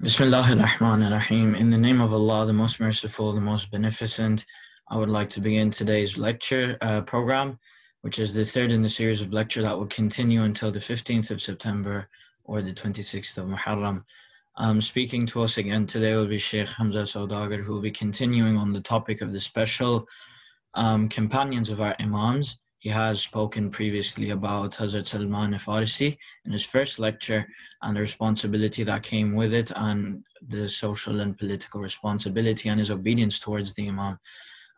Bismillahir-Rahmanir-Rahim. In the name of Allah, the most merciful, the most beneficent, I would like to begin today's lecture program, which is the third in the series of lecture that will continue until the 15th of September or the 26th of Muharram. Speaking to us again today will be Shaykh Hamza Sodagar, who will be continuing on the topic of the special companions of our Imams. He has spoken previously about Hazrat Salman Farsi in his first lecture and the responsibility that came with it, and the social and political responsibility and his obedience towards the Imam.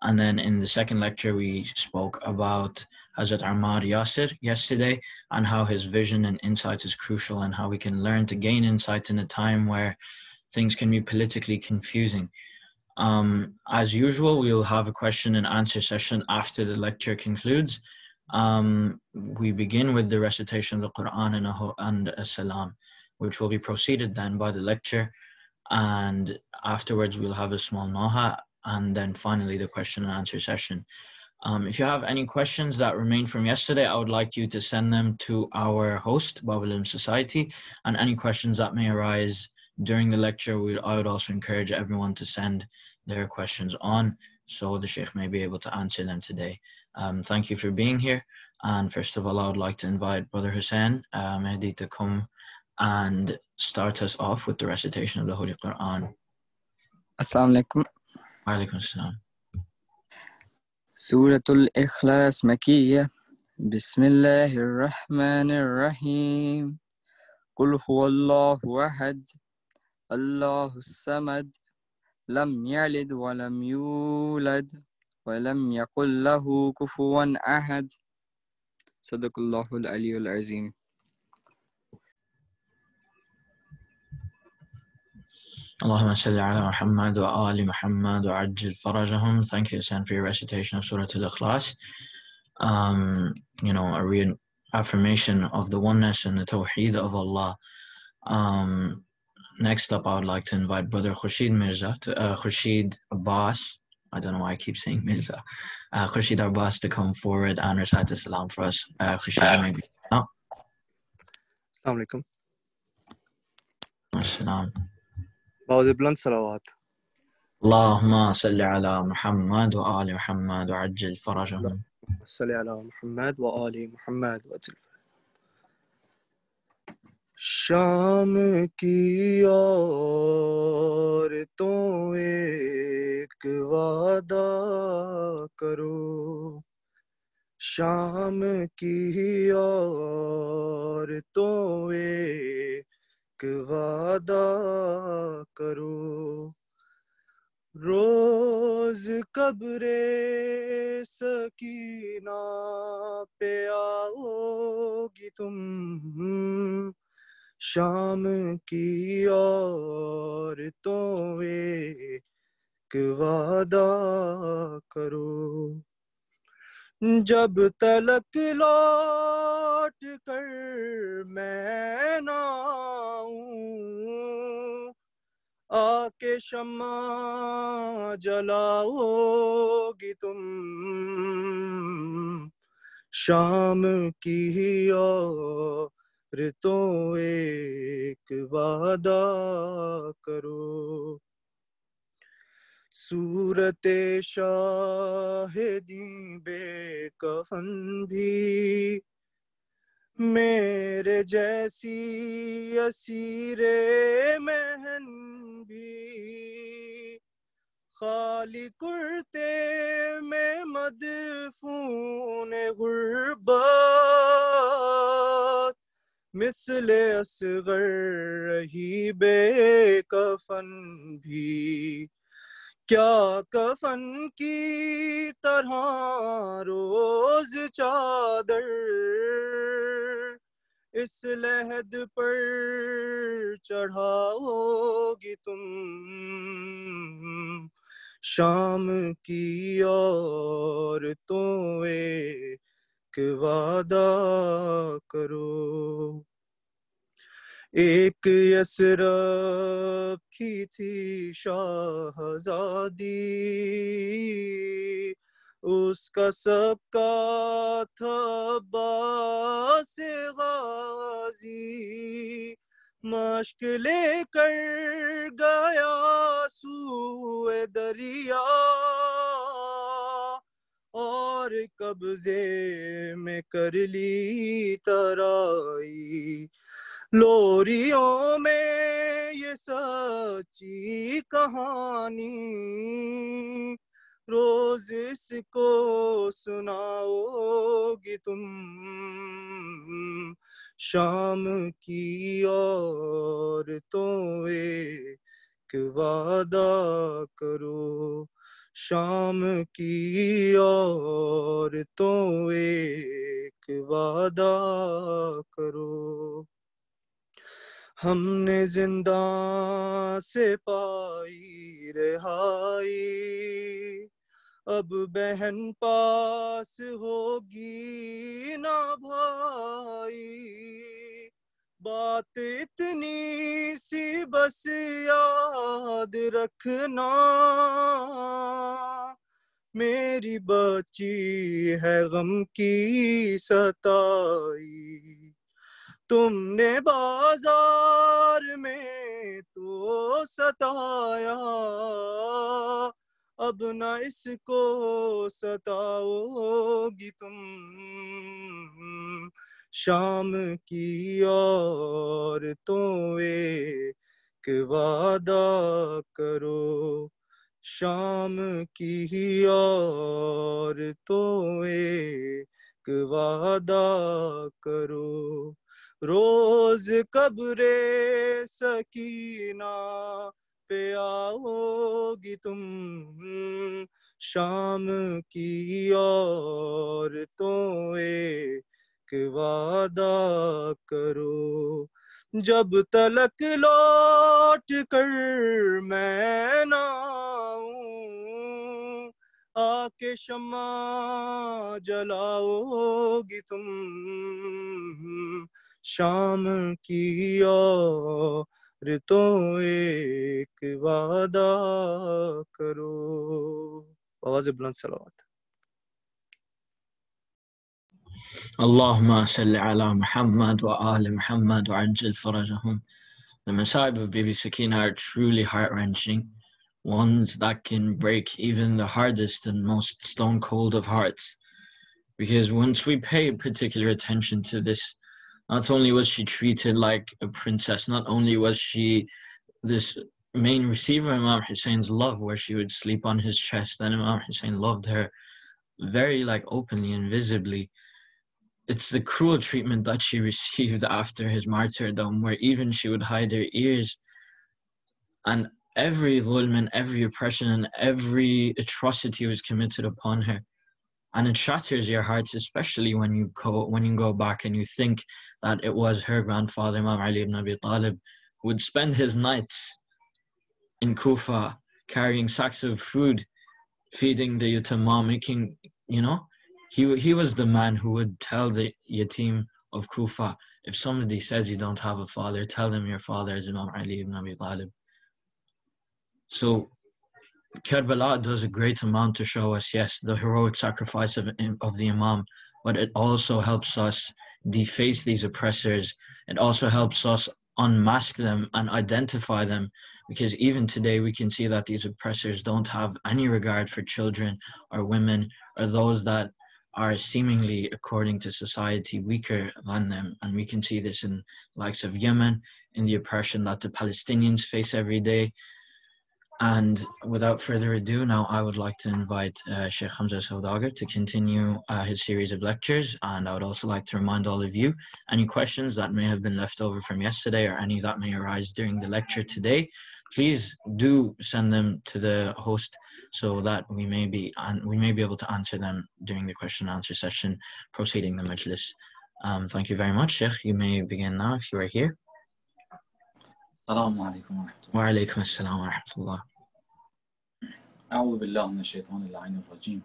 And then in the second lecture, we spoke about Hazrat Ammar Yasir yesterday, and how his vision and insight is crucial, and how we can learn to gain insight in a time where things can be politically confusing. As usual, we will have a question and answer session after the lecture concludes. We begin with the recitation of the Quran and a salam, which will be preceded then by the lecture, and afterwards we'll have a small naha, and then finally the question and answer session. If you have any questions that remain from yesterday, I would like you to send them to our host, Babul Ilm Society, and any questions that may arise during the lecture, I would also encourage everyone to send their questions on, so the Shaykh may be able to answer them today. Thank you for being here. And first of all, I would like to invite Brother Hussein Mehdi to come and start us off with the recitation of the Holy Quran. Assalamu alaikum. Wa alaikum assalam. Suratul Ikhlas Makkiyya. Bismillahir Rahmanir Rahim. Qul huwallahu ahad. Allahus samad. Lam yalid wa lam yulad. Wa lam yakul lahu kufuwan ahad. Sadaqallahul Aliyyul Azim. Allahumma salli ala Muhammad wa ali Muhammad wa ajil farajahum. Thank you, Hassan, for your recitation of Surah Al-Ikhlas. A reaffirmation of the oneness and the tawheed of Allah. Next up, I would like to invite Brother Khurshid Abbas. I don't know why I keep saying Mirza. Khurshid Abbas to come forward and recite the salam for us. Khurshid, maybe. No? Assalamu alaikum. Assalam. Bawaz buland salawat. Allahumma salli ala Muhammad wa ali Muhammad wa ajil farajahum. Salli ala Muhammad wa ali Muhammad wa ajil farajahum. شام کی عورتوں ایک وعدہ کرو، شام کی عورتوں ایک وعدہ کرو، روز قبر سکینہ پہ آؤ گی تم، شام کی عورتوں ایک وعدہ کرو، جب تلک لوٹ کر میں نہ آؤں، آ کے شمع جلاؤ گی تم، شام کی عورتوں ایک وعدہ کرو، صورت شاہدیں بے کفن بھی میرے جیسی اسیر محن بھی، خالی کرتے میں مدفون غربت، مثل اصغر رہی بے کفن بھی، کیا کفن کی طرح روز چادر اس لحد پر چڑھاؤ گی تم، شام کی عورتوں ایک وعدہ کرو، ایک یثرب کی تھی شاہزادی، اس کا سب کا تھا عباس غازی، مشق لے کر گیا سوئے دریا اور قبضے میں کر لی ترائی لوریوں میں یہ سچی کہانی روز اس کو سناؤ گی تم شام کی عورتوں ایک وعدہ کرو شام کی عورتوں ایک وعدہ کرو ہم نے زنداں سے پائی رہائی اب بہن پاس ہوگی نہ بھائی بات اتنی سی بس یاد رکھنا میری بچی ہے غم کی ستائی تم نے بازار میں تو ستایا اب نہ اس کو ستاؤ گی تم شام کی عورتوں ایک وعدہ کرو شام کی عورتوں ایک وعدہ کرو روز قبر سکینہ پہ آؤ گی تم شام کی عورتوں ایک وعدہ کرو جب تلک لوٹ کر میں نہ آؤں آ کے شمع جلاؤ گی تم شام کی عورتوں ایک وعدہ کرو آواز بلند صلوات Allahumma salli ala Muhammad wa ali Muhammad wa ajil farajahum. The Masa'ib of Bibi Sakina are truly heart-wrenching, ones that can break even the hardest and most stone-cold of hearts. Because once we pay particular attention to this, not only was she treated like a princess, not only was she this main receiver of Imam Hussein's love, where she would sleep on his chest, and Imam Hussein loved her very openly and visibly. It's the cruel treatment that she received after his martyrdom, where even she would hide her ears, and every dhulm and every oppression and every atrocity was committed upon her. And it shatters your hearts, especially when you go back and you think that it was her grandfather, Imam Ali ibn Abi Talib, who would spend his nights in Kufa carrying sacks of food, feeding the yatama, making, he was the man who would tell the yatim of Kufa, if somebody says you don't have a father, tell them your father is Imam Ali ibn Abi Talib. So Karbala does a great amount to show us, yes, the heroic sacrifice of the Imam, but it also helps us deface these oppressors. It also helps us unmask them and identify them, because even today we can see that these oppressors don't have any regard for children or women or those that are seemingly, according to society, weaker than them. And we can see this in the likes of Yemen, in the oppression that the Palestinians face every day. And without further ado, now I would like to invite Shaykh Hamza Sodagar to continue his series of lectures. And I would also like to remind all of you, any questions that may have been left over from yesterday or any that may arise during the lecture today, please do send them to the host so that we may be able to answer them during the question and answer session proceeding the majlis. Thank you very much, Shaykh. You may begin now if you are here. السلام عليكم ورحمة الله. وعليكم السلام ورحمة الله. أعوذ بالله من الشيطان اللعين الرجيم.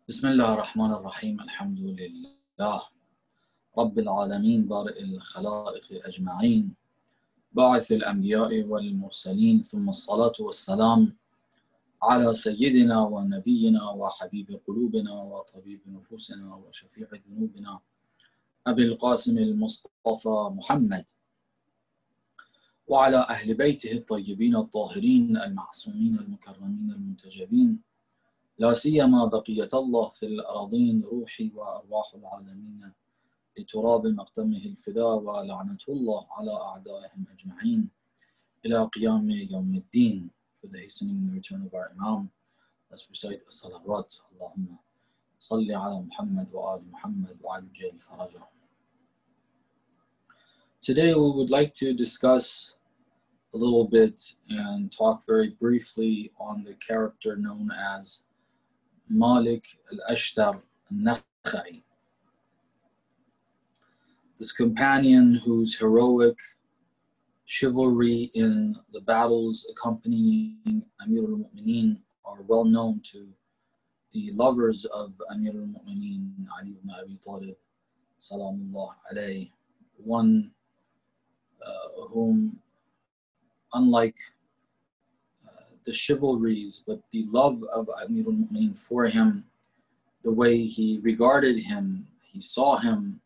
بسم الله الرحمن الرحيم. الحمد لله رب العالمين بارئ الخلائق أجمعين باعث الأنبياء والمرسلين ثم الصلاة والسلام على سيدنا ونبينا وحبيب قلوبنا وطبيب نفوسنا وشفيع ذنوبنا أبي القاسم المصطفى محمد وعلى أهل بيته الطيبين الطاهرين المعصومين المكرمين المنتجبين لا سيما بقية الله في الأراضين روحي وأرواح العالمين لتراب مقدمه الفداء ولعنة الله على أعدائهم أجمعين إلى قيام يوم الدين. For the hastening and return of our Imam, let's recite as-salawat. Allahumma salli ala Muhammad wa ali Muhammad wa ajil farajah. Today we would like to discuss a little bit and talk very briefly on the character known as Malik al-Ashtar al-Nakhai. This companion whose heroic chivalry in the battles accompanying Amir al-Mu'mineen are well known to the lovers of Amir al-Mu'mineen, Ali ibn Abi Talib, salamullah alayhi, one whom, unlike the chivalries, but the love of Amir al-Mu'mineen for him, the way he regarded him, he saw him,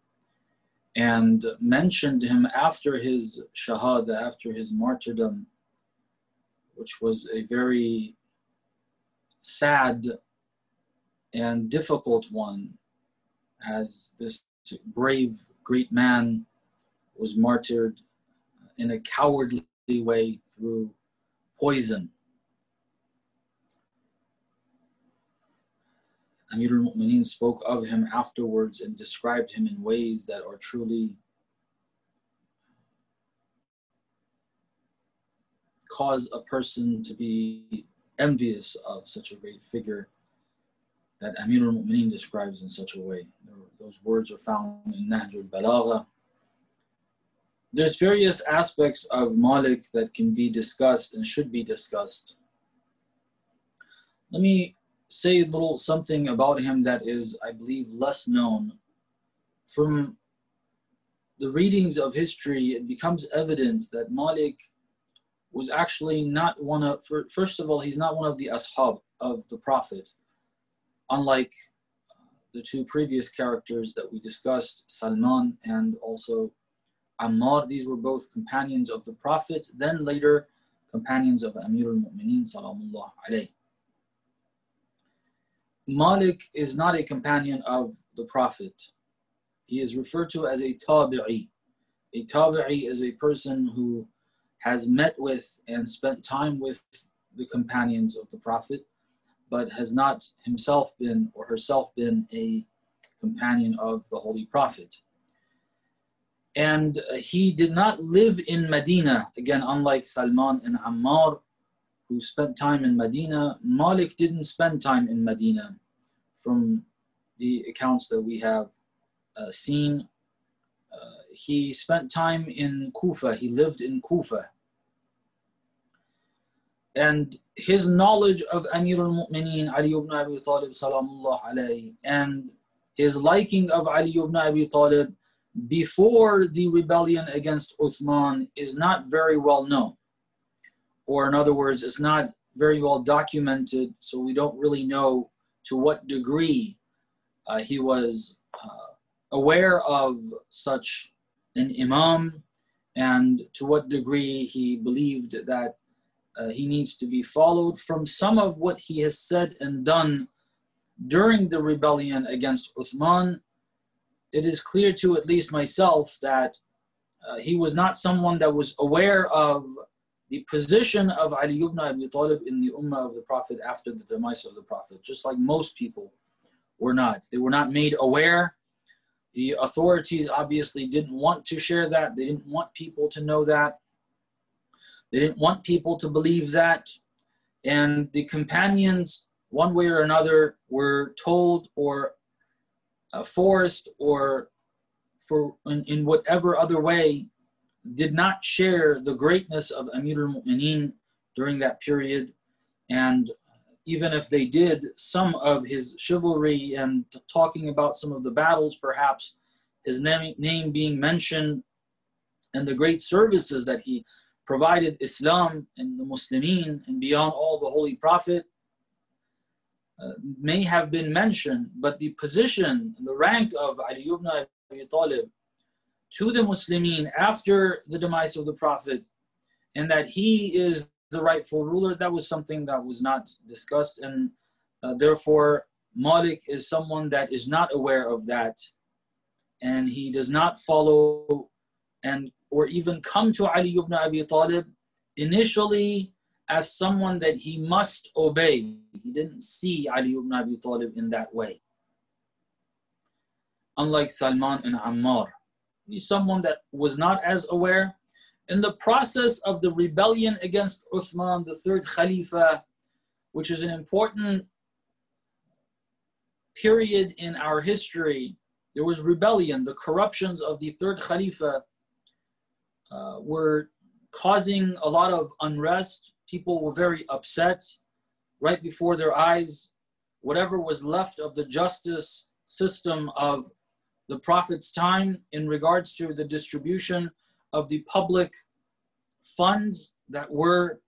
and mentioned him after his shahada, after his martyrdom, which was a very sad and difficult one, as this brave, great man was martyred in a cowardly way through poison. Amir al-Mu'mineen spoke of him afterwards and described him in ways that are truly cause a person to be envious of such a great figure that Amir al-Mu'mineen describes in such a way. Those words are found in Nahj al-Balagha. There's various aspects of Malik that can be discussed and should be discussed. Let me say a little something about him that is, I believe, less known. From the readings of history, it becomes evident that Malik was actually not one of, first of all, he's not one of the ashab of the Prophet, unlike the two previous characters that we discussed, Salman and also Ammar. These were both companions of the Prophet, then later companions of Amir al-Mu'mineen, salamullah alayhi. Malik is not a companion of the Prophet. He is referred to as a tabi'i. A tabi'i is a person who has met with and spent time with the companions of the Prophet, but has not himself been or herself been a companion of the Holy Prophet. And he did not live in Medina. Again, unlike Salman and Ammar, who spent time in Medina, Malik didn't spend time in Medina. From the accounts that we have seen, he spent time in Kufa. He lived in Kufa. And his knowledge of Amir al-Mu'mineen, Ali ibn Abi Talib, salamullah alayhi, and his liking of Ali ibn Abi Talib before the rebellion against Uthman is not very well known. Or in other words, it's not very well documented, so we don't really know to what degree he was aware of such an imam, and to what degree he believed that he needs to be followed. From some of what he has said and done during the rebellion against Uthman, it is clear to at least myself that he was not someone that was aware of the position of Ali ibn Abi Talib in the Ummah of the Prophet after the demise of the Prophet, just like most people were not. They were not made aware. The authorities obviously didn't want to share that. They didn't want people to know that. They didn't want people to believe that. And the companions, one way or another, were told or forced or in whatever other way, did not share the greatness of Amir al-Mu'mineen during that period. And even if they did, some of his chivalry and talking about some of the battles, perhaps his name being mentioned and the great services that he provided Islam and the Muslimin and beyond all the Holy Prophet, may have been mentioned, but the position, the rank of Ali ibn Abi Talib to the Muslimin after the demise of the Prophet and that he is the rightful ruler, that was something that was not discussed, and therefore Malik is someone that is not aware of that, and he does not follow and or even come to Ali ibn Abi Talib initially as someone that he must obey. He didn't see Ali ibn Abi Talib in that way. Unlike Salman and Ammar, he's someone that was not as aware. In the process of the rebellion against Uthman, the third Khalifa, which is an important period in our history, there was rebellion. The corruptions of the third Khalifa were causing a lot of unrest. People were very upset. Right before their eyes, whatever was left of the justice system of the Prophet's time in regards to the distribution of the public funds that were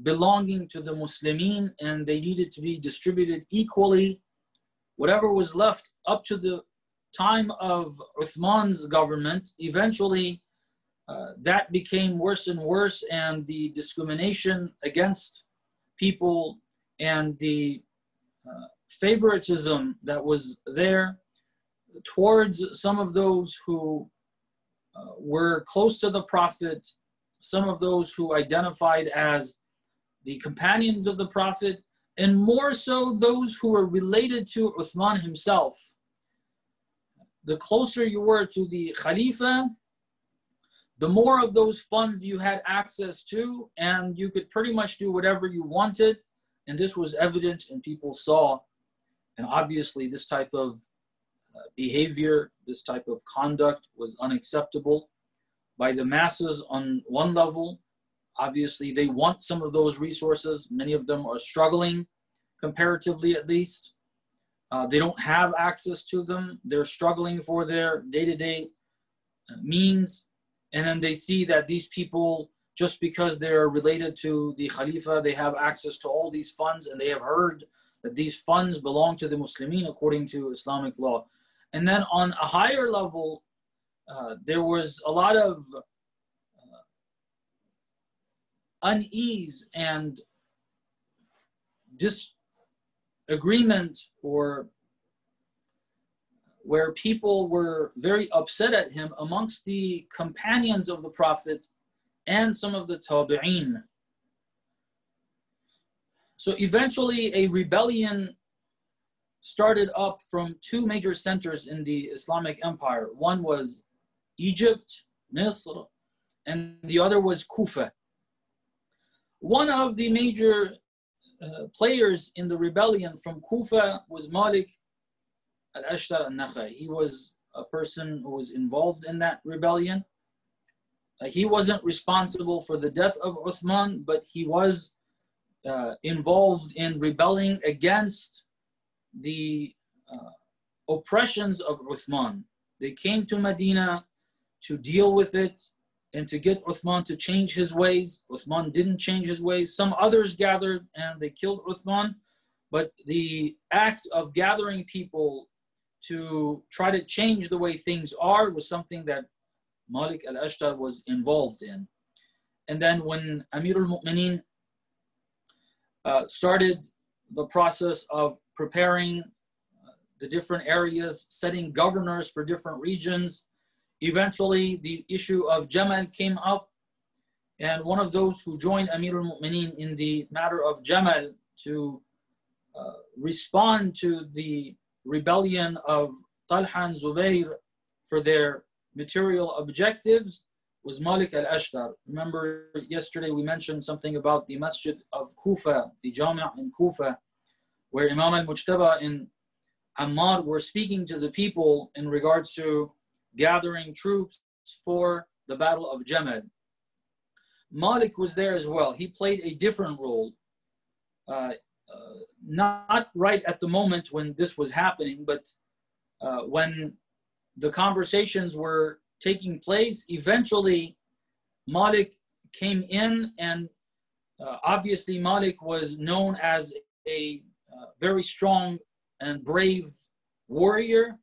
belonging to the Muslimin, and they needed to be distributed equally. Whatever was left up to the time of Uthman's government, eventually that became worse and worse, and the discrimination against people and the favoritism that was there towards some of those who were close to the Prophet, some of those who identified as the companions of the Prophet, and more so those who were related to Uthman himself. The closer you were to the Khalifa, the more of those funds you had access to, and you could pretty much do whatever you wanted. And this was evident and people saw. And obviously this type of behavior, this type of conduct was unacceptable by the masses on one level. Obviously they want some of those resources. Many of them are struggling, comparatively at least. They don't have access to them. They're struggling for their day-to-day means. And then they see that these people, just because they're related to the Khalifa, they have access to all these funds, and they have heard that these funds belong to the Muslimin according to Islamic law. And then on a higher level, there was a lot of unease and disagreement, or where people were very upset at him amongst the companions of the Prophet and some of the tabi'een. So eventually a rebellion started up from two major centers in the Islamic Empire. One was Egypt, Misr, and the other was Kufa. One of the major players in the rebellion from Kufa was Malik al-Ashra al-Nakhai. He was a person who was involved in that rebellion. He wasn't responsible for the death of Uthman, but he was involved in rebelling against the oppressions of Uthman. They came to Medina to deal with it and to get Uthman to change his ways. Uthman didn't change his ways. Some others gathered and they killed Uthman, but the act of gathering people to try to change the way things are was something that Malik al-Ashtar was involved in. And then when Amir al-Mu'mineen started the process of preparing the different areas, setting governors for different regions, eventually the issue of Jamal came up, and one of those who joined Amir al-Mu'mineen in the matter of Jamal to respond to the rebellion of Talha and Zubayr for their material objectives was Malik al-Ashtar. Remember yesterday we mentioned something about the masjid of Kufa, the Jami' in Kufa, where Imam al-Mujtaba and Ammar were speaking to the people in regards to gathering troops for the Battle of Jamal. Malik was there as well. He played a different role. Not right at the moment when this was happening, but when the conversations were taking place, eventually Malik came in, and obviously Malik was known as a very strong and brave warrior,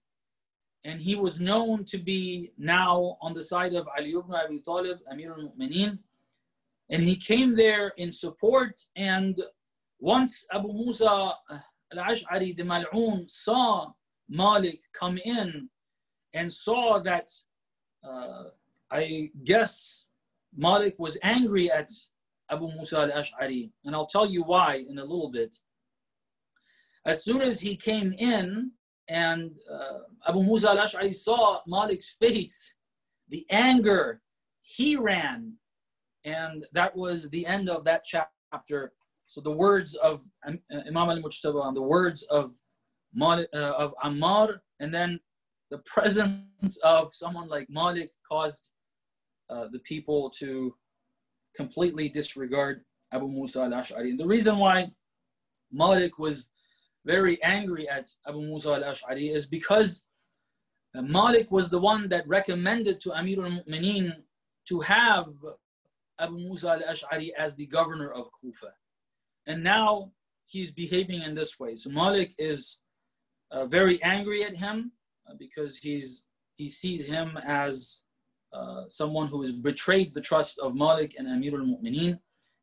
and he was known to be now on the side of Ali ibn Abi Talib, Amir al-Mu'mineen, And he came there in support. And once Abu Musa al-Ash'ari, the Mal'un, saw Malik come in and saw that, I guess Malik was angry at Abu Musa al-Ash'ari. And I'll tell you why in a little bit. As soon as he came in and Abu Musa al-Ash'ari saw Malik's face, the anger, he ran. And that was the end of that chapter. So the words of Imam al-Mujtaba, the words of Ammar, and then the presence of someone like Malik caused the people to completely disregard Abu Musa al-Ash'ari. And the reason why Malik was very angry at Abu Musa al-Ash'ari is because Malik was the one that recommended to Amir al-Mu'mineen to have Abu Musa al-Ash'ari as the governor of Kufa. And now he's behaving in this way. So Malik is very angry at him because he sees him as someone who has betrayed the trust of Malik and Amir al-Mu'mineen,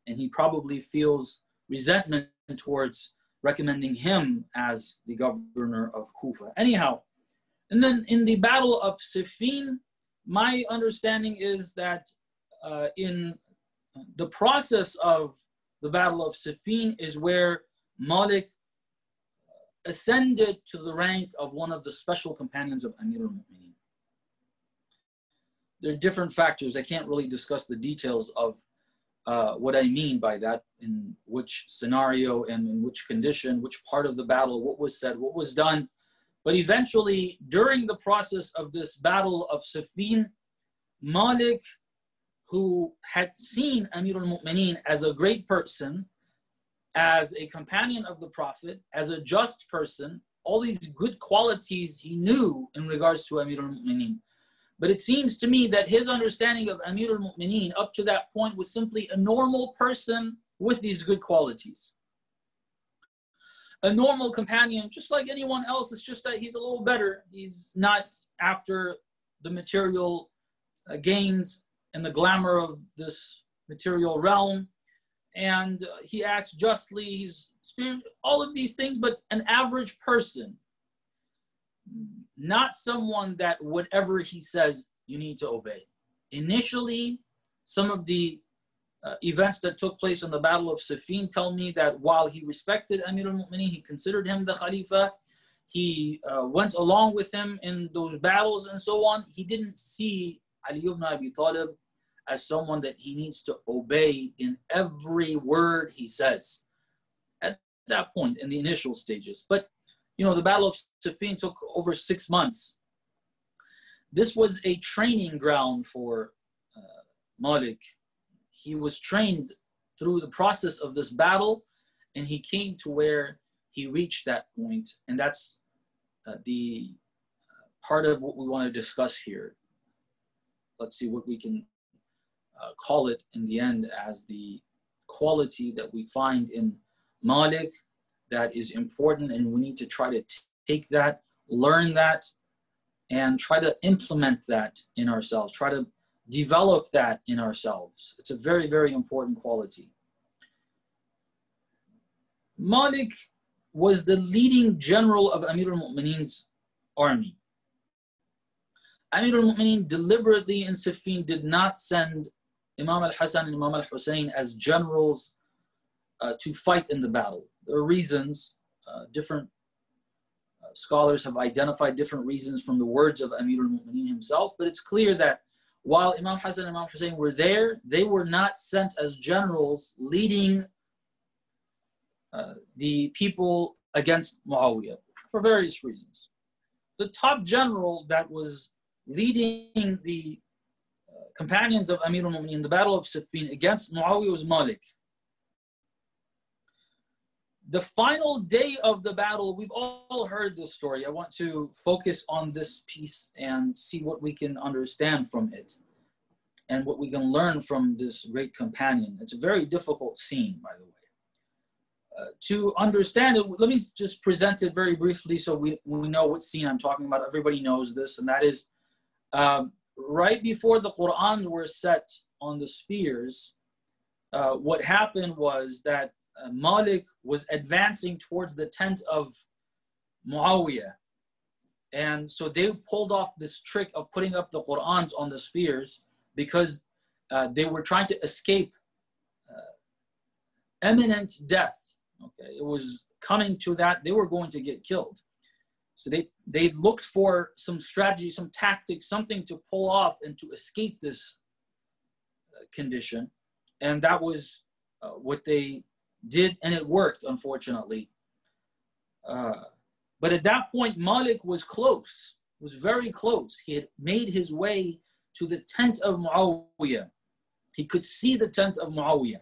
and he probably feels resentment towards recommending him as the governor of Kufa. Anyhow, and then in the Battle of Siffin, my understanding is that in the process of the Battle of Siffin is where Malik ascended to the rank of one of the special companions of Amir al-Mu'mineen. There are different factors. I can't really discuss the details of what I mean by that, in which scenario and in which condition, which part of the battle, what was said, what was done. But eventually, during the process of this Battle of Siffin, Malik, who had seen Amir al-Mu'mineen as a great person, as a companion of the Prophet, as a just person, all these good qualities he knew in regards to Amir al-Mu'mineen. But it seems to me that his understanding of Amir al-Mu'mineen up to that point was simply a normal person with these good qualities. A normal companion, just like anyone else. It's just that he's a little better. He's not after the material gains and the glamour of this material realm. And he acts justly, he's spiritual, all of these things, but an average person. Not someone that whatever he says, you need to obey. Initially, some of the events that took place in the Battle of Siffin tell me that while he respected Amir al-Mu'mineen, he considered him the Khalifa, he went along with him in those battles and so on, he didn't see Ali ibn Abi Talib as someone that he needs to obey in every word he says at that point in the initial stages. But you know, the Battle of Siffin took over 6 months. This was a training ground for Malik. He was trained through the process of this battle, and he came to where he reached that point. And that's the part of what we want to discuss here. Let's see what we can call it in the end as the quality that we find in Malik that is important, and we need to try to take that, learn that, and try to implement that in ourselves, try to develop that in ourselves. It's a very, very important quality. Malik was the leading general of Amir al-Mu'mineen's army. Amir al-Mu'mineen deliberately in Siffin did not send Imam al-Hasan and Imam al-Hussein as generals to fight in the battle. There are reasons, different scholars have identified different reasons from the words of Amir al-Mu'mineen himself, but it's clear that while Imam Hassan and Imam Hussein were there, they were not sent as generals leading the people against Muawiyah for various reasons. The top general that was leading the companions of Amir al-Mu'mineen in the Battle of Siffin against Muawiyah was Malik. The final day of the battle, we've all heard this story. I want to focus on this piece and see what we can understand from it and what we can learn from this great companion. It's a very difficult scene, by the way. To understand it, let me just present it very briefly so we know what scene I'm talking about. Everybody knows this, and that is right before the Qur'ans were set on the spears, what happened was that Malik was advancing towards the tent of Muawiyah. And so they pulled off this trick of putting up the Qur'ans on the spears because they were trying to escape imminent death. Okay, it was coming to that. They were going to get killed. So they looked for some strategy, some tactics, something to pull off and to escape this condition. And that was what they did, and it worked, unfortunately. But at that point, Malik was close, was very close. He had made his way to the tent of Muawiyah. He could see the tent of Muawiyah.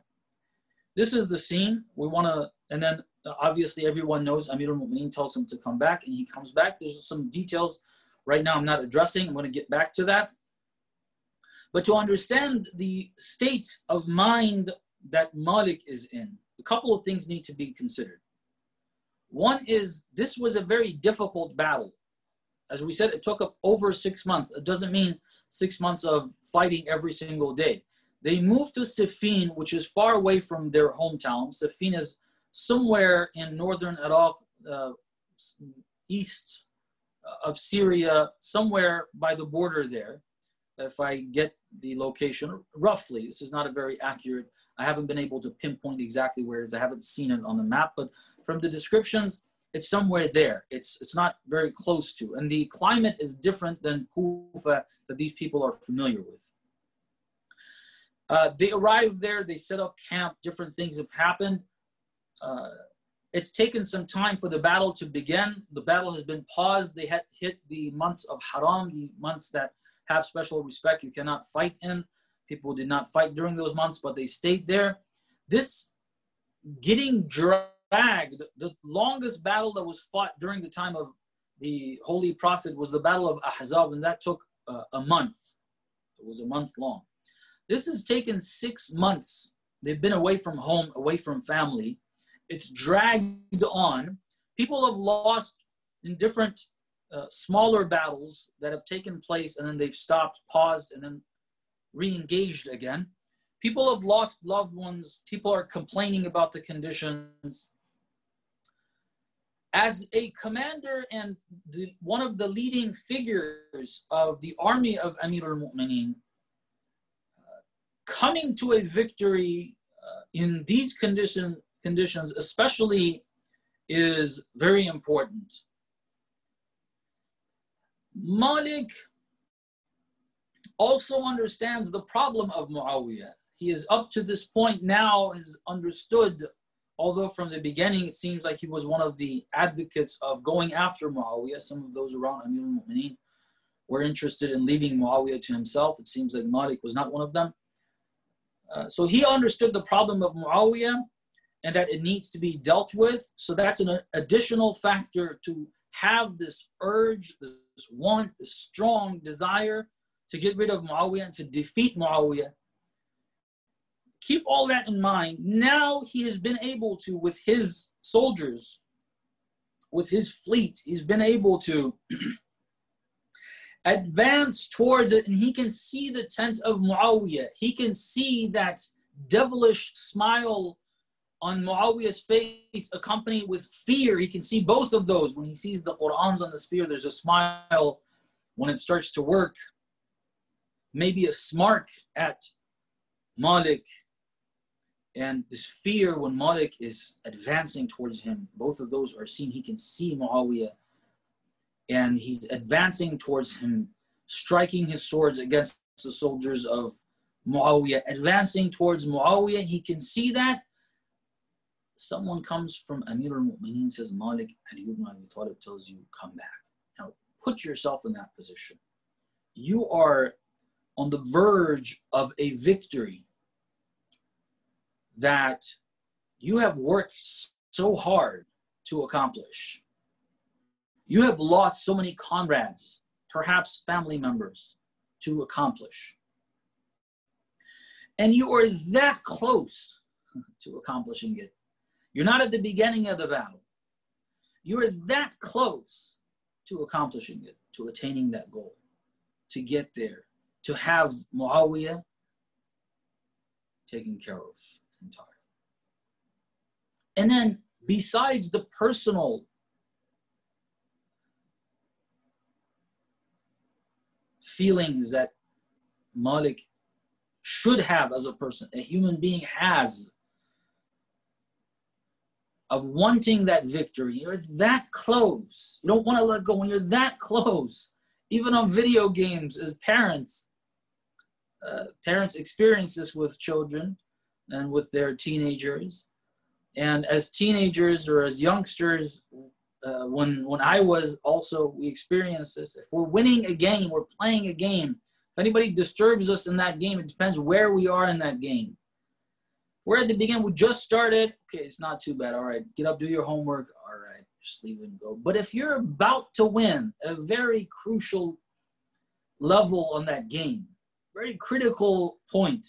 This is the scene. We want to, and then obviously everyone knows Amir al-Mu'mineen tells him to come back, and he comes back. There's some details right now I'm not addressing. I'm going to get back to that. But to understand the state of mind that Malik is in, a couple of things need to be considered. One is, this was a very difficult battle. As we said, it took up over 6 months. It doesn't mean 6 months of fighting every single day. They moved to Siffin, which is far away from their hometown. Siffin is somewhere in northern Iraq, east of Syria, somewhere by the border there. If I get the location roughly, this is not a very accurate, I haven't been able to pinpoint exactly where it is. I haven't seen it on the map, but from the descriptions, it's somewhere there. It's not very close to. And the climate is different than Kufa that these people are familiar with. They arrived there, they set up camp, different things have happened. It's taken some time for the battle to begin. The battle has been paused. They had hit the months of Haram, the months that have special respect you cannot fight in. People did not fight during those months, but they stayed there. This getting dragged, the longest battle that was fought during the time of the Holy Prophet was the Battle of Ahzab, and that took a month. It was a month long. This has taken 6 months. They've been away from home, away from family. It's dragged on. People have lost in different smaller battles that have taken place, and then they've stopped, paused, and then re-engaged again. People have lost loved ones. People are complaining about the conditions. As a commander and one of the leading figures of the army of Amir al-Mu'mineen, coming to a victory in these conditions especially is very important. Malik also understands the problem of Muawiyah. He is up to this point now has understood, although from the beginning it seems like he was one of the advocates of going after Muawiyah. Some of those around Amir al-Mu'mineen were interested in leaving Muawiyah to himself. It seems like Malik was not one of them. So he understood the problem of Muawiyah and that it needs to be dealt with. So that's an additional factor to have this urge, this want, this strong desire to get rid of Muawiyah and to defeat Muawiyah. Keep all that in mind. Now he has been able to, with his soldiers, with his fleet, he's been able to advance towards it, and he can see the tent of Muawiyah. He can see that devilish smile on Muawiyah's face accompanied with fear. He can see both of those. When he sees the Qur'ans on the spear, there's a smile when it starts to work. Maybe a smirk at Malik, and this fear when Malik is advancing towards him. Both of those are seen. He can see Muawiyah, and he's advancing towards him, striking his swords against the soldiers of Muawiyah, advancing towards Muawiyah. He can see that. Someone comes from Amir al-Mu'mineen, says, Malik, Ali ibn Abi Talib tells you, come back. Now, put yourself in that position. You are on the verge of a victory that you have worked so hard to accomplish. You have lost so many comrades, perhaps family members, to accomplish. And you are that close to accomplishing it. You're not at the beginning of the battle. You're that close to accomplishing it, to attaining that goal, to get there, to have Muawiyah taken care of. entirely. And then besides the personal feelings that Malik should have as a person, a human being has, of wanting that victory. You're that close. You don't want to let go when you're that close. Even on video games, as parents, parents experience this with children and with their teenagers. And as teenagers or as youngsters, when I was also, we experienced this. If we're winning a game, we're playing a game. If anybody disturbs us in that game, it depends where we are in that game. If we're at the beginning, we just started, okay, it's not too bad. All right, get up, do your homework. All right, just leave and go. But if you're about to win a very crucial level on that game, very critical point,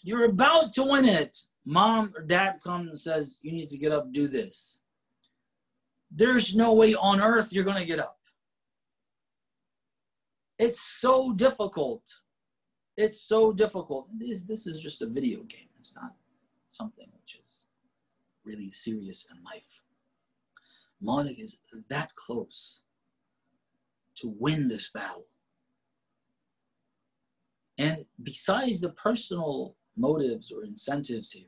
you're about to win it, mom or dad comes and says, you need to get up, do this. There's no way on earth you're going to get up. It's so difficult. It's so difficult. This is just a video game. It's not something which is really serious in life. Malik is that close to win this battle. And besides the personal motives or incentives here,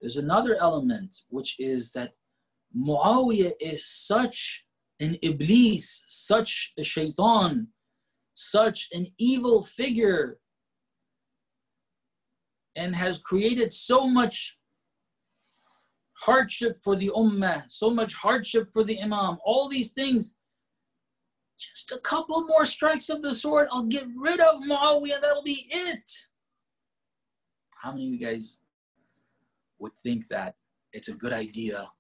there's another element, which is that Muawiyah is such an iblis, such a shaitan, such an evil figure, and has created so much hardship for the ummah, so much hardship for the imam, all these things. Just a couple more strikes of the sword, I'll get rid of Muawiyah, that'll be it. How many of you guys would think that it's a good idea?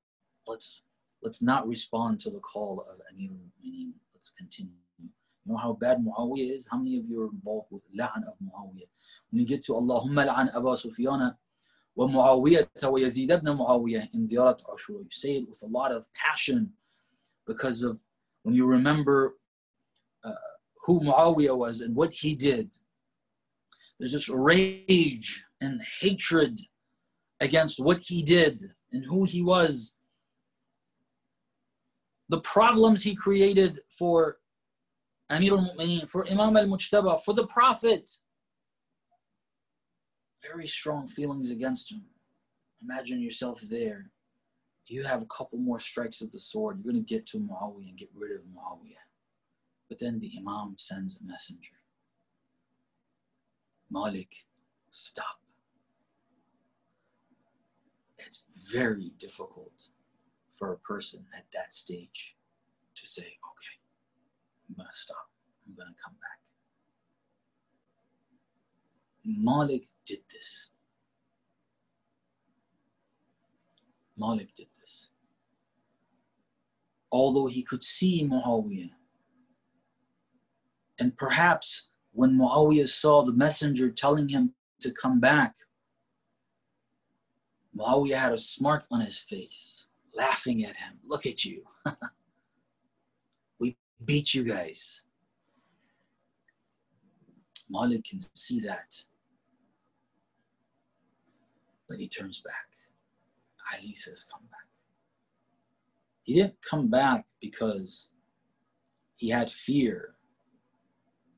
Let's not respond to the call of Amir al-Mu'mineen. Let's continue. You know how bad Muawiyah is? How many of you are involved with la'an of Muawiyah? When you get to Allahumma la'an Aba Sufyana wa Muawiyah wa Yazid ibn Muawiyah in Ziyarat Ashra, you say it with a lot of passion because of when you remember who Muawiyah was and what he did. There's this rage and hatred against what he did and who he was. The problems he created for Amir al-Mu'mineen, for Imam al-Mujtaba, for the Prophet. Very strong feelings against him. Imagine yourself there. You have a couple more strikes of the sword. You're going to get to Muawiyah and get rid of Muawiyah. But then the Imam sends a messenger. Malik, stop. It's very difficult for a person at that stage to say, okay, I'm going to stop. I'm going to come back. Malik did this. Malik did this. Although he could see Muawiyah, and perhaps when Muawiyah saw the messenger telling him to come back, Muawiyah had a smirk on his face, laughing at him. Look at you. We beat you guys. Malik can see that. But he turns back. Ali says, come back. He didn't come back because he had fear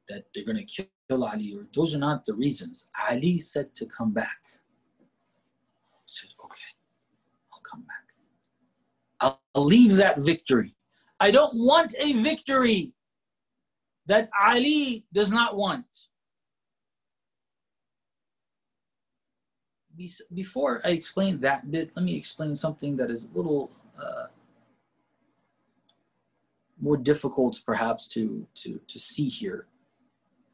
that they're going to kill Ali. Those are not the reasons. Ali said to come back. He said, okay, I'll come back. I'll leave that victory. I don't want a victory that Ali does not want. Before I explain that bit, let me explain something that is a little more difficult perhaps to see here,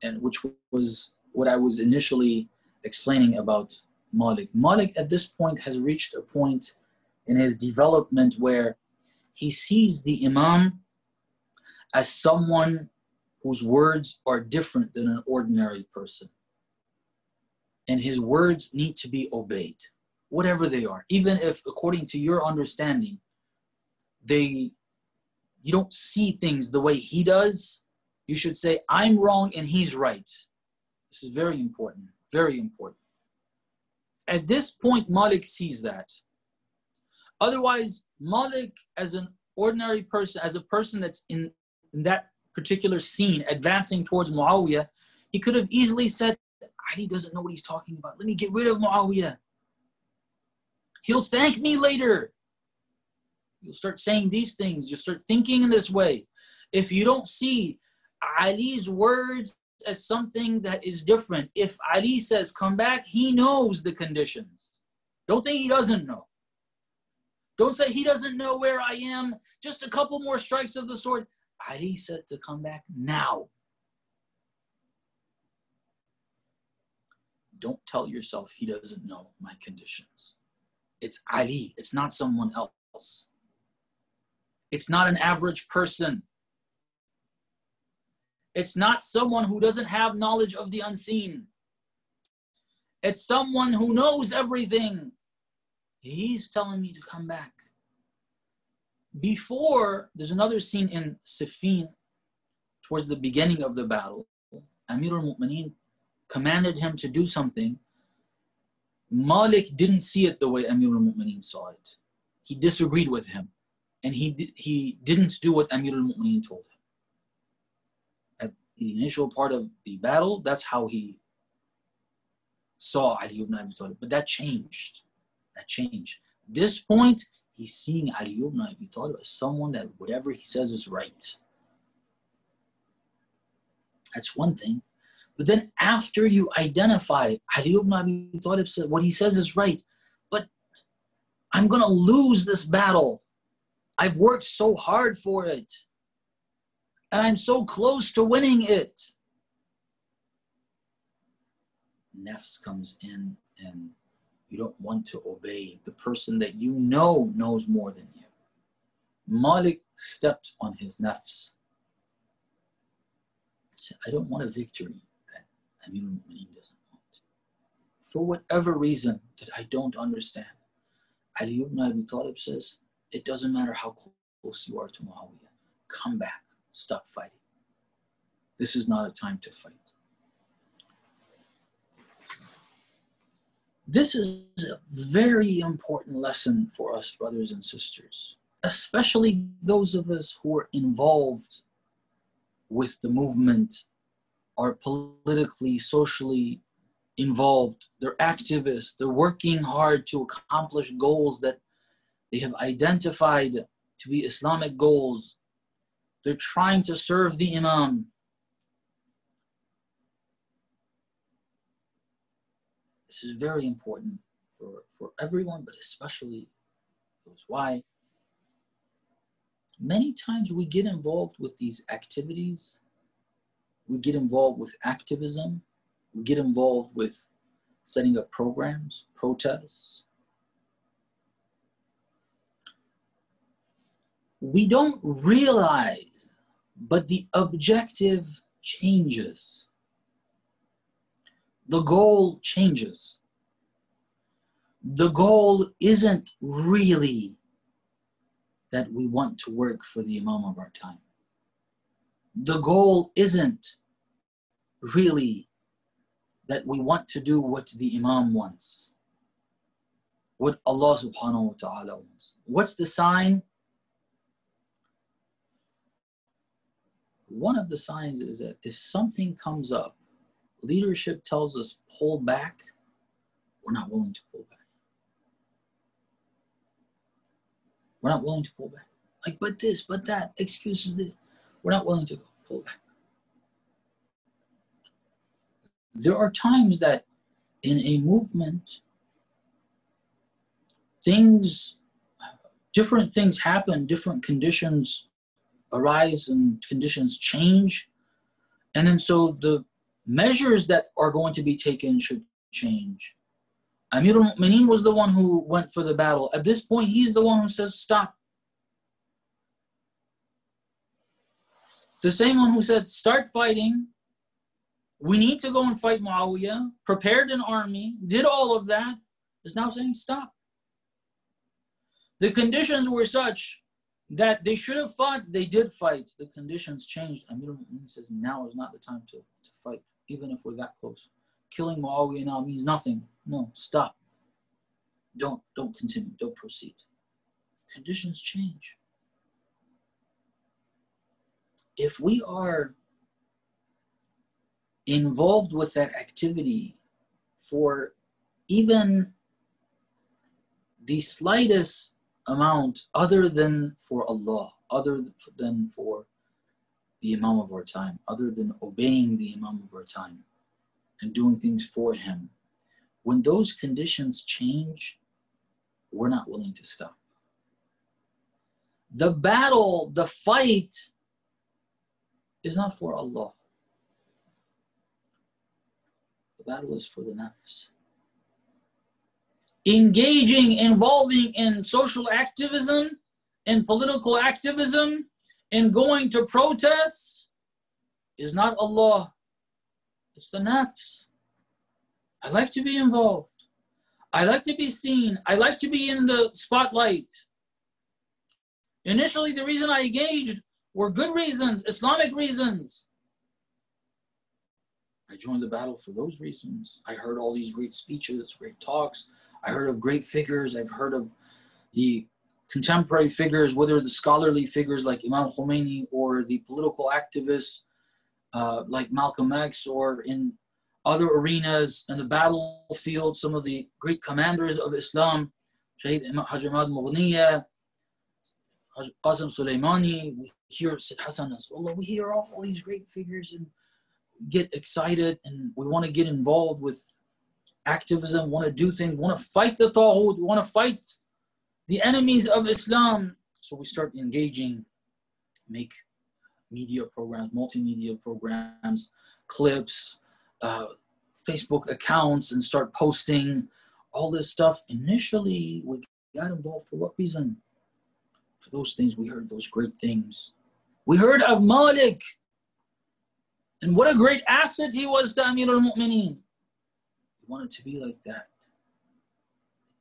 and which was what I was initially explaining about Malik. Malik at this point has reached a point in his development where he sees the Imam as someone whose words are different than an ordinary person. And his words need to be obeyed, whatever they are. Even if, according to your understanding, you don't see things the way he does, you should say, I'm wrong and he's right. This is very important, very important. At this point, Malik sees that. Otherwise, Malik, as an ordinary person, as a person that's in that particular scene, advancing towards Muawiyah, he could have easily said, Ali doesn't know what he's talking about. Let me get rid of Muawiyah. He'll thank me later. You'll start saying these things. You'll start thinking in this way. If you don't see Ali's words as something that is different, if Ali says, come back, he knows the conditions. Don't think he doesn't know. Don't say he doesn't know where I am. Just a couple more strikes of the sword. Ali said to come back now. Don't tell yourself he doesn't know my conditions. It's Ali. It's not someone else. It's not an average person. It's not someone who doesn't have knowledge of the unseen. It's someone who knows everything. He's telling me to come back. Before, there's another scene in Siffin, towards the beginning of the battle. Amir al-Mu'mineen commanded him to do something. Malik didn't see it the way Amir al-Mu'mineen saw it. He disagreed with him. And he didn't do what Amir al-Mu'mineen told him. At the initial part of the battle, that's how he saw Ali ibn Abi Talib. But that changed. That changed. This point, he's seeing Ali ibn Abi Talib as someone that whatever he says is right. That's one thing. But then after you identify Ali ibn Abi Talib said what he says is right, but I'm going to lose this battle. I've worked so hard for it. And I'm so close to winning it. Nafs comes in and you don't want to obey the person that you know knows more than you. Malik stepped on his nafs. He said, I don't want a victory that Amir al-Mu'mineen doesn't want. For whatever reason that I don't understand. Ali ibn Abi Talib says, it doesn't matter how close you are to Muawiyah. Come back. Stop fighting. This is not a time to fight. This is a very important lesson for us, brothers and sisters, especially those of us who are involved with the movement, are politically, socially involved. They're activists. They're working hard to accomplish goals that they have identified to be Islamic goals. They're trying to serve the Imam. This is very important for everyone, but especially those. Why? Many times we get involved with these activities. We get involved with activism. We get involved with setting up programs, protests. We don't realize, but the objective changes. The goal changes. The goal isn't really that we want to work for the Imam of our time. The goal isn't really that we want to do what the Imam wants, what Allah subhanahu wa ta'ala wants. What's the sign? One of the signs is that if something comes up, leadership tells us pull back, we're not willing to pull back. We're not willing to pull back. Like, but this, but that, excuses this. We're not willing to pull back. There are times that in a movement, different things happen, different conditions arise and conditions change. And then so the measures that are going to be taken should change. Amir al-Mu'mineen was the one who went for the battle. At this point, he's the one who says, stop. The same one who said, start fighting. We need to go and fight Muawiyah, prepared an army, did all of that, is now saying, stop. The conditions were such that they should have fought, they did fight. The conditions changed. Amir al-Mu'mineen says, now is not the time to fight, even if we're that close. Killing Muawiyah now means nothing. No, stop. don't continue, don't proceed. Conditions change. If we are involved with that activity for even the slightest amount other than for Allah, other than for the Imam of our time, other than obeying the Imam of our time and doing things for him, when those conditions change, we're not willing to stop. The battle, the fight is not for Allah. The battle is for the nafs. Engaging, involving in social activism, in political activism, in going to protests is not Allah. It's the nafs. I like to be involved. I like to be seen. I like to be in the spotlight. Initially, the reason I engaged were good reasons, Islamic reasons. I joined the battle for those reasons. I heard all these great speeches, great talks. I heard of great figures. I've heard of the contemporary figures, whether the scholarly figures like Imam Khomeini or the political activists like Malcolm X, or in other arenas, in the battlefield, some of the great commanders of Islam, Shaykh Hajj Ahmad Mughniya, Qasim Soleimani, we hear Sayyid Hassan Nasrallah, we hear all these great figures and get excited, and we want to get involved with activism, want to do things, want to fight the Taghut, want to fight the enemies of Islam. So we start engaging, make media programs, multimedia programs, clips, Facebook accounts, and start posting all this stuff. Initially, we got involved for what reason? For those things. We heard those great things. We heard of Malik, and what a great asset he was to Amir al-Mu'mineen. We wanted to be like that.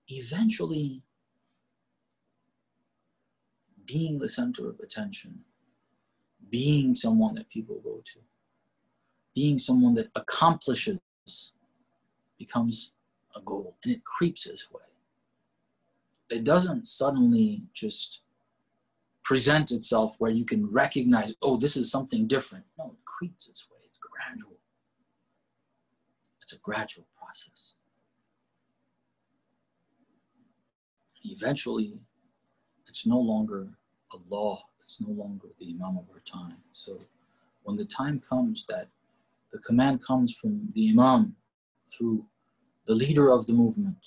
Eventually, being the center of attention, being someone that people go to, being someone that accomplishes becomes a goal, and it creeps its way. It doesn't suddenly just present itself where you can recognize, oh, this is something different. No, it creeps its way. It's gradual. It's a gradual process. Eventually, it's no longer Allah. It's no longer the Imam of our time. So when the time comes that the command comes from the Imam through the leader of the movement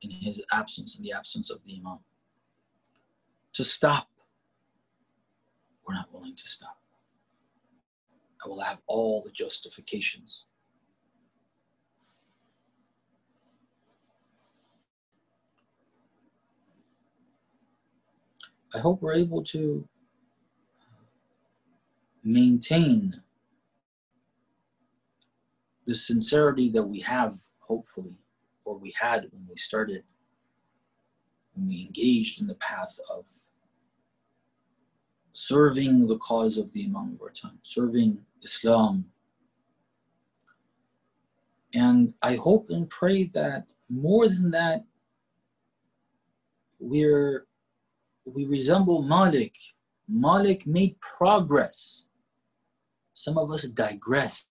in his absence, in the absence of the Imam, to stop, we're not willing to stop. I will have all the justifications. I hope we're able to maintain the sincerity that we have, hopefully, or we had when we started, when we engaged in the path of serving the cause of the Imam of our time, serving Islam. And I hope and pray that more than that, we resemble Malik. Malik made progress. Some of us digress.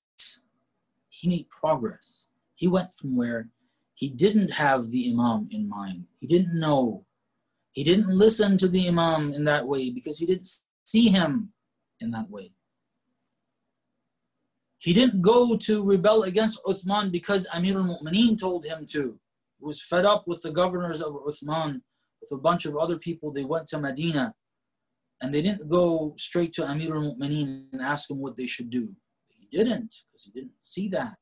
He made progress. He went from where he didn't have the Imam in mind. He didn't know. He didn't listen to the Imam in that way because he didn't see him in that way. He didn't go to rebel against Uthman because Amir al-Mu'mineen told him to. He was fed up with the governors of Uthman, with a bunch of other people. They went to Medina, and they didn't go straight to Amir al-Mu'mineen and ask him what they should do. He didn't, because he didn't see that.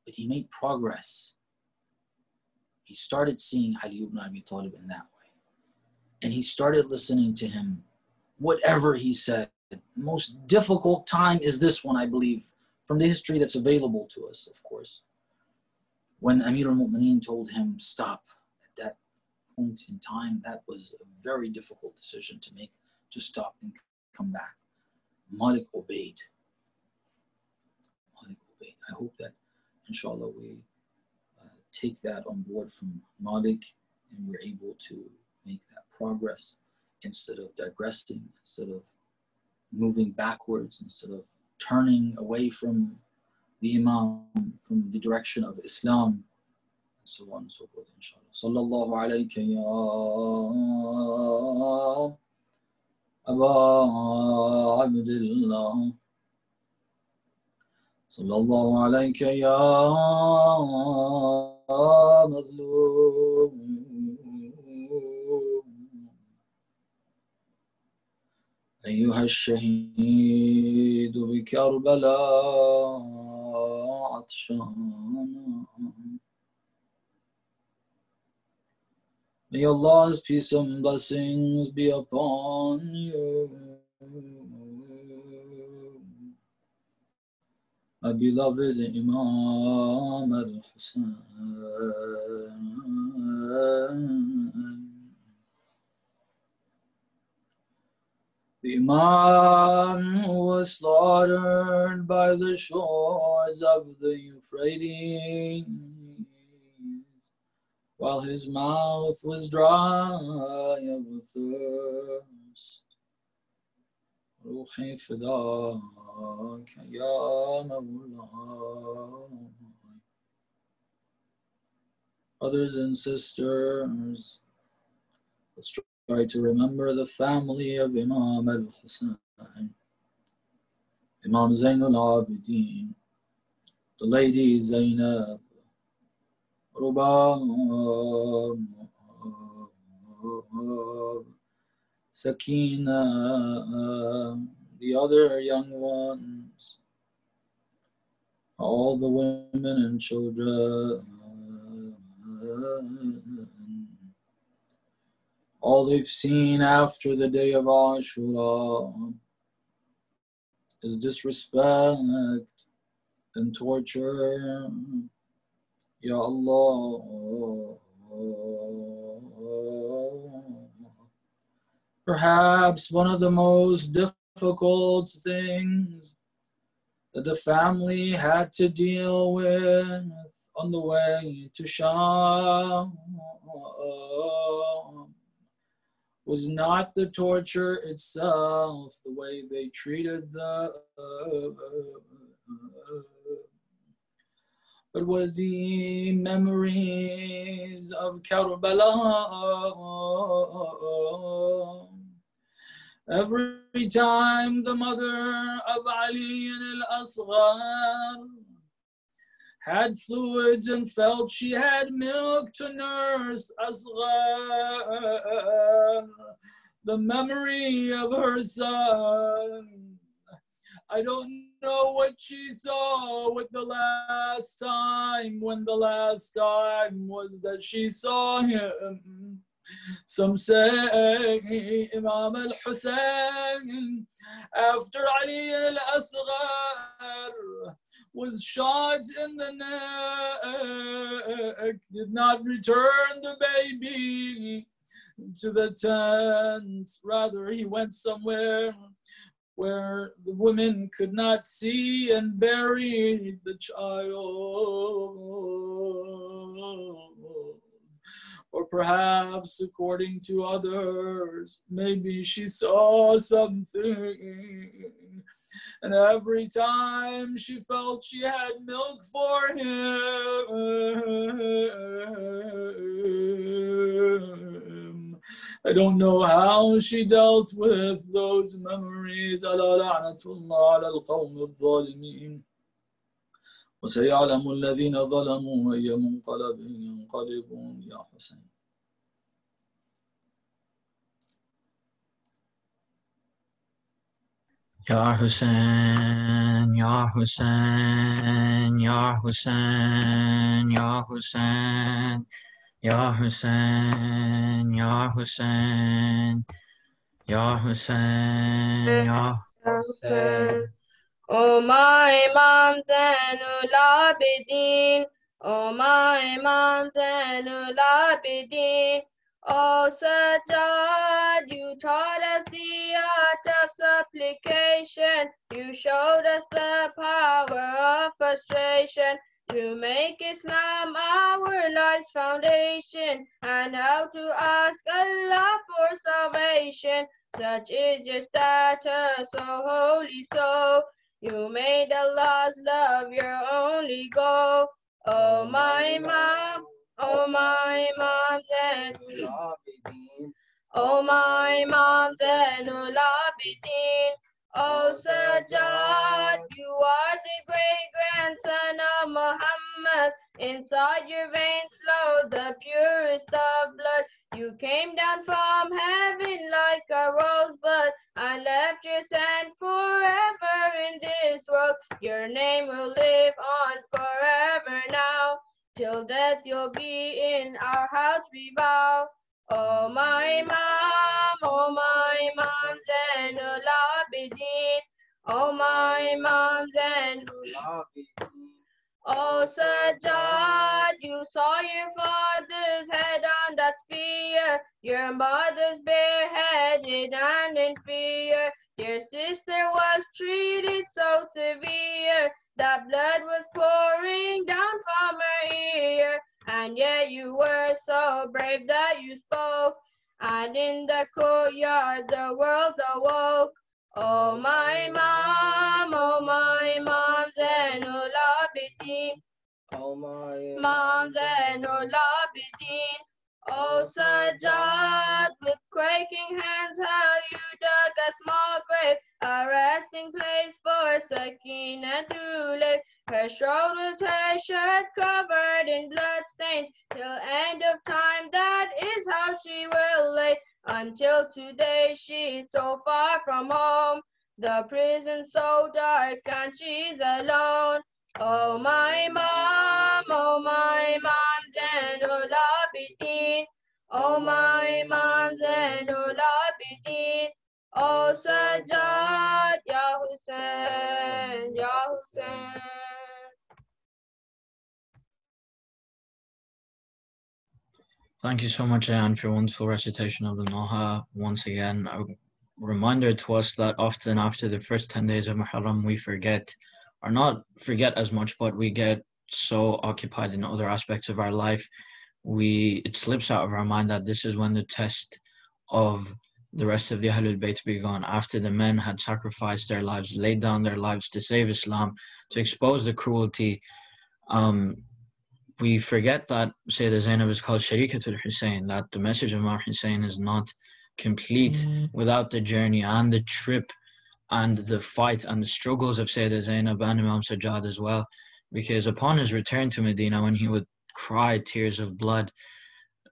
But he made progress. He started seeing Ali ibn Abi Talib in that way. And he started listening to him, whatever he said. The most difficult time is this one, I believe, from the history that's available to us, of course. When Amir al-Mu'mineen told him, stop. At that point in time, that was a very difficult decision to make, to stop and come back. Malik obeyed. Malik obeyed. I hope that, inshallah, we take that on board from Malik, and we're able to make that progress instead of digressing, instead of moving backwards, instead of turning away from the Imam, from the direction of Islam, and so on and so forth, inshallah. Sallallahu alayka ya Aba Abdullah. Sallallahu alayka ya Madlum. أيها الشهيد بكربلاء عطشان. May Allah's peace and blessings be upon you, my beloved Imam al-Hussein. The Imam who was slaughtered by the shores of the Euphrates, while his mouth was dry of thirst. روحي فداك يا مولاي. Brothers and sisters, let's try to remember the family of Imam al-Hussein, Imam Zain al-Abidin, the lady Zainab, Rubab, Sakina, the other young ones, all the women and children, all they've seen after the day of Ashra is disrespect and torture. Ya Allah, perhaps one of the most difficult things that the family had to deal with on the way to Sham was not the torture itself, the way they treated the but were the memories of Karbala. Every time the mother of Ali al-Asghar had fluids and felt she had milk to nurse Asghar, the memory of her son, I don't know what she saw with the last time, when the last time was that she saw him. Some say Imam al-Hussein, after Ali al-Asghar was shot in the neck, did not return the baby to the tent. Rather, he went somewhere where the women could not see and buried the child. Or perhaps, according to others, maybe she saw something, and every time she felt she had milk for him, I don't know how she dealt with those memories. Ala la'natullah ala al-qawm al-zalimin. وسيعلم الذين ظلموا أي منقلب ينقلبون يا حسين. Ya Hussein, Ya Hussein, Ya Hussein, Ya Hussein, Ya Hussein, Ya Hussein, Ya Hussein, Ya Hussein. O my Imam Zainul Abidin, O my Imam Zainul Abidin, O Sajjad, you taught us the art of supplication, you showed us the power of frustration, to make Islam our life's foundation, and how to ask Allah for salvation. Such is your status, O holy soul. You made Allah's love your only goal. Oh my Imam, oh my Imam Zainul Abidin, oh my Imam Zainul Abidin. Oh Sajjad, you are the great grandson of Muhammad. Inside your veins flowed the purest of blood. You came down from heaven like a rosebud and left your sand forever in this world. Your name will live on forever now. Till death you'll be in our house we bow. Oh my Imam, oh my Imam Zainul Abidin, oh my Imam Zainul Abidin. Oh Sajjad, you saw your father's head on that spear, your mother's bareheaded and in fear. Your sister was treated so severe that blood was pouring down from her ear. And yet you were so brave that you spoke, and in the courtyard the world awoke. Oh my Imam, oh my Imam Zainul Abidin, oh my Imam Zainul Abidin. Oh Sajjad, with quaking hands how you dug a small grave, a resting place for Sakina to live. Her shoulders, her shirt covered in blood stains, till end of time that is how she will lay. Until today she's so far from home, the prison so dark and she's alone. Oh my Imam, oh my Imam Zainul Abidin, oh my Imam Zainul Abidin. Oh Sajjad, Ya Hussein, Ya Hussein. Thank you so much, Ayan, for your wonderful recitation of the Noha. Once again, a reminder to us that often after the first 10 days of Muharram, we forget, or not forget as much, but we get so occupied in other aspects of our life, it slips out of our mind that this is when the test of the rest of the Ahlul Bayt began. After the men had sacrificed their lives, laid down their lives to save Islam, to expose the cruelty, we forget that Sayyidah Zainab is called Sharikatul Hussein, that the message of Imam Hussein is not complete without the journey and the trip and the fight and the struggles of Sayyidah Zainab and Imam Sajjad as well. Because upon his return to Medina, when he would cry tears of blood,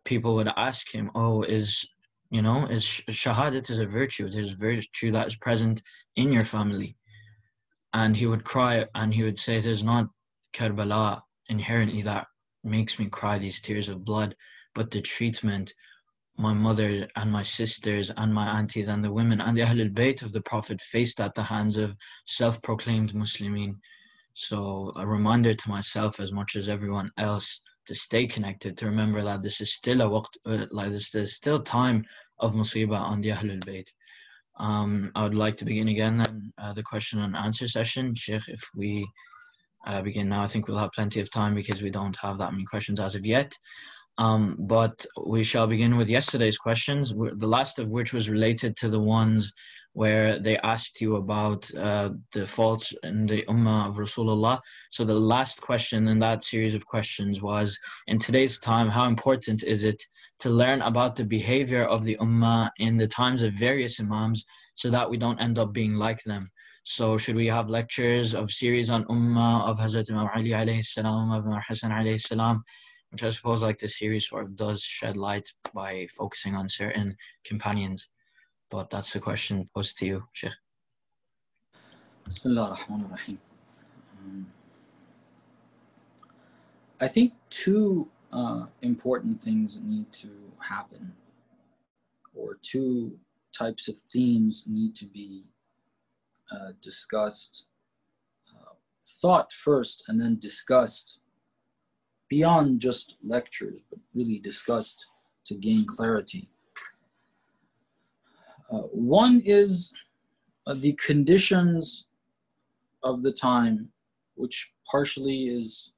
people would ask him, oh, is shahadat is a virtue, there's a virtue that is present in your family. And he would cry and he would say, there's not Karbala inherently that makes me cry these tears of blood, but the treatment my mother and my sisters and my aunties and the women and the Ahlul Bayt of the Prophet faced at the hands of self-proclaimed Muslimin. So a reminder to myself as much as everyone else to stay connected, to remember that this is still this is still time of musibah on the Ahlul Bayt. I would like to begin again then the question and answer session. Shaykh, if we begin now, I think we'll have plenty of time because we don't have that many questions as of yet. But we shall begin with yesterday's questions, the last of which was related to the ones where they asked you about the faults in the Ummah of Rasulullah. So the last question in that series of questions was, in today's time, how important is it to learn about the behavior of the Ummah in the times of various Imams so that we don't end up being like them? So should we have lectures of series on Ummah of Hazrat Imam Ali alayhi salam, of Imam Hassan alayhi salam, which I suppose like this series sort of does shed light by focusing on certain companions. But that's the question posed to you, Shaykh. Bismillah ar-Rahman ar-Rahim. I think two important things need to happen, or two types of themes need to be discussed, thought first and then discussed beyond just lectures, but really discussed to gain clarity. One is the conditions of the time which partially is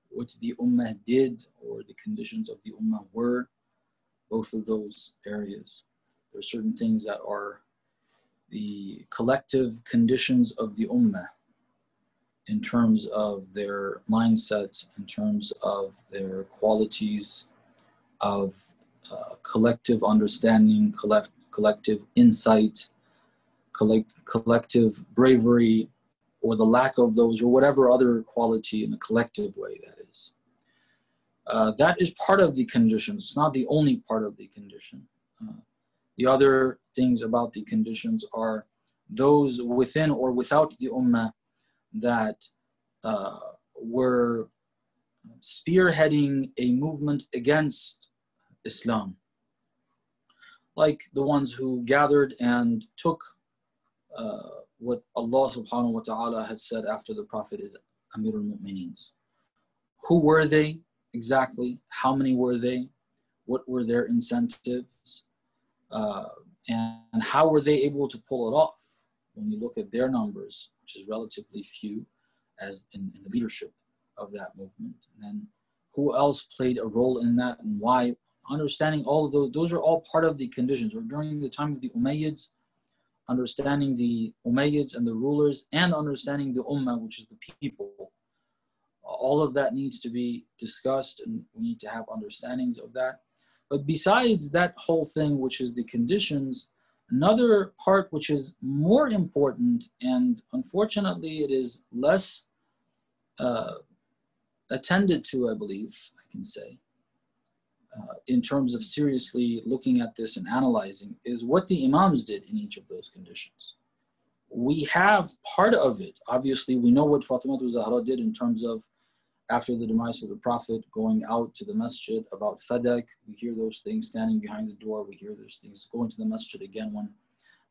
what the Ummah did, or the conditions of the Ummah were, both of those areas. There are certain things that are the collective conditions of the Ummah in terms of their mindset, in terms of their qualities of collective understanding, collective insight, collective bravery, or the lack of those, or whatever other quality in a collective way that is. That is part of the conditions. It's not the only part of the condition. The other things about the conditions are those within or without the Ummah that were spearheading a movement against Islam, like the ones who gathered and took what Allah subhanahu wa ta'ala had said after the Prophet is Amir al-Mu'mineen. Who were they exactly? How many were they? What were their incentives? And how were they able to pull it off? When you look at their numbers, which is relatively few as in the leadership of that movement, and then who else played a role in that and why? Understanding all of those are all part of the conditions. Or during the time of the Umayyads, understanding the Umayyads and the rulers, and understanding the Ummah, which is the people. All of that needs to be discussed, and we need to have understandings of that. But besides that whole thing, which is the conditions, another part which is more important, and unfortunately it is less attended to, I believe, I can say, in terms of seriously looking at this and analyzing, is what the Imams did in each of those conditions. We have part of it. Obviously, we know what Fatimah-e-Zahra did in terms of after the demise of the Prophet, going out to the masjid about Fadak. We hear those things standing behind the door. We hear those things going to the masjid again when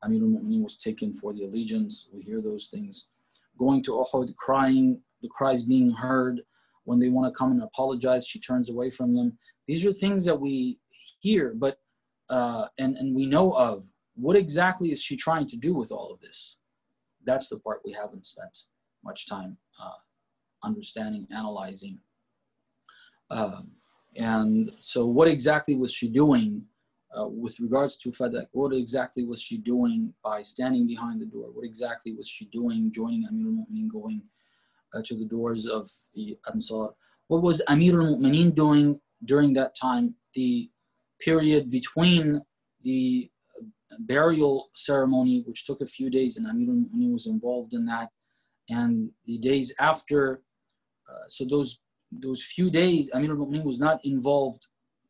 Amir al-Mu'mineen was taken for the allegiance. We hear those things. Going to Uhud, crying, the cries being heard. When they want to come and apologize, she turns away from them. These are things that we hear, but and we know of. What exactly is she trying to do with all of this? That's the part we haven't spent much time understanding, analyzing. And so what exactly was she doing with regards to Fadak? What exactly was she doing by standing behind the door? What exactly was she doing joining Amir al-Mu'mineen, going to the doors of the Ansar? What was Amir al-Mu'mineen doing during that time, the period between the burial ceremony, which took a few days, and Amir al-Mu'mineen was involved in that, and the days after? So those few days, Amir al-Mu'mineen was not involved.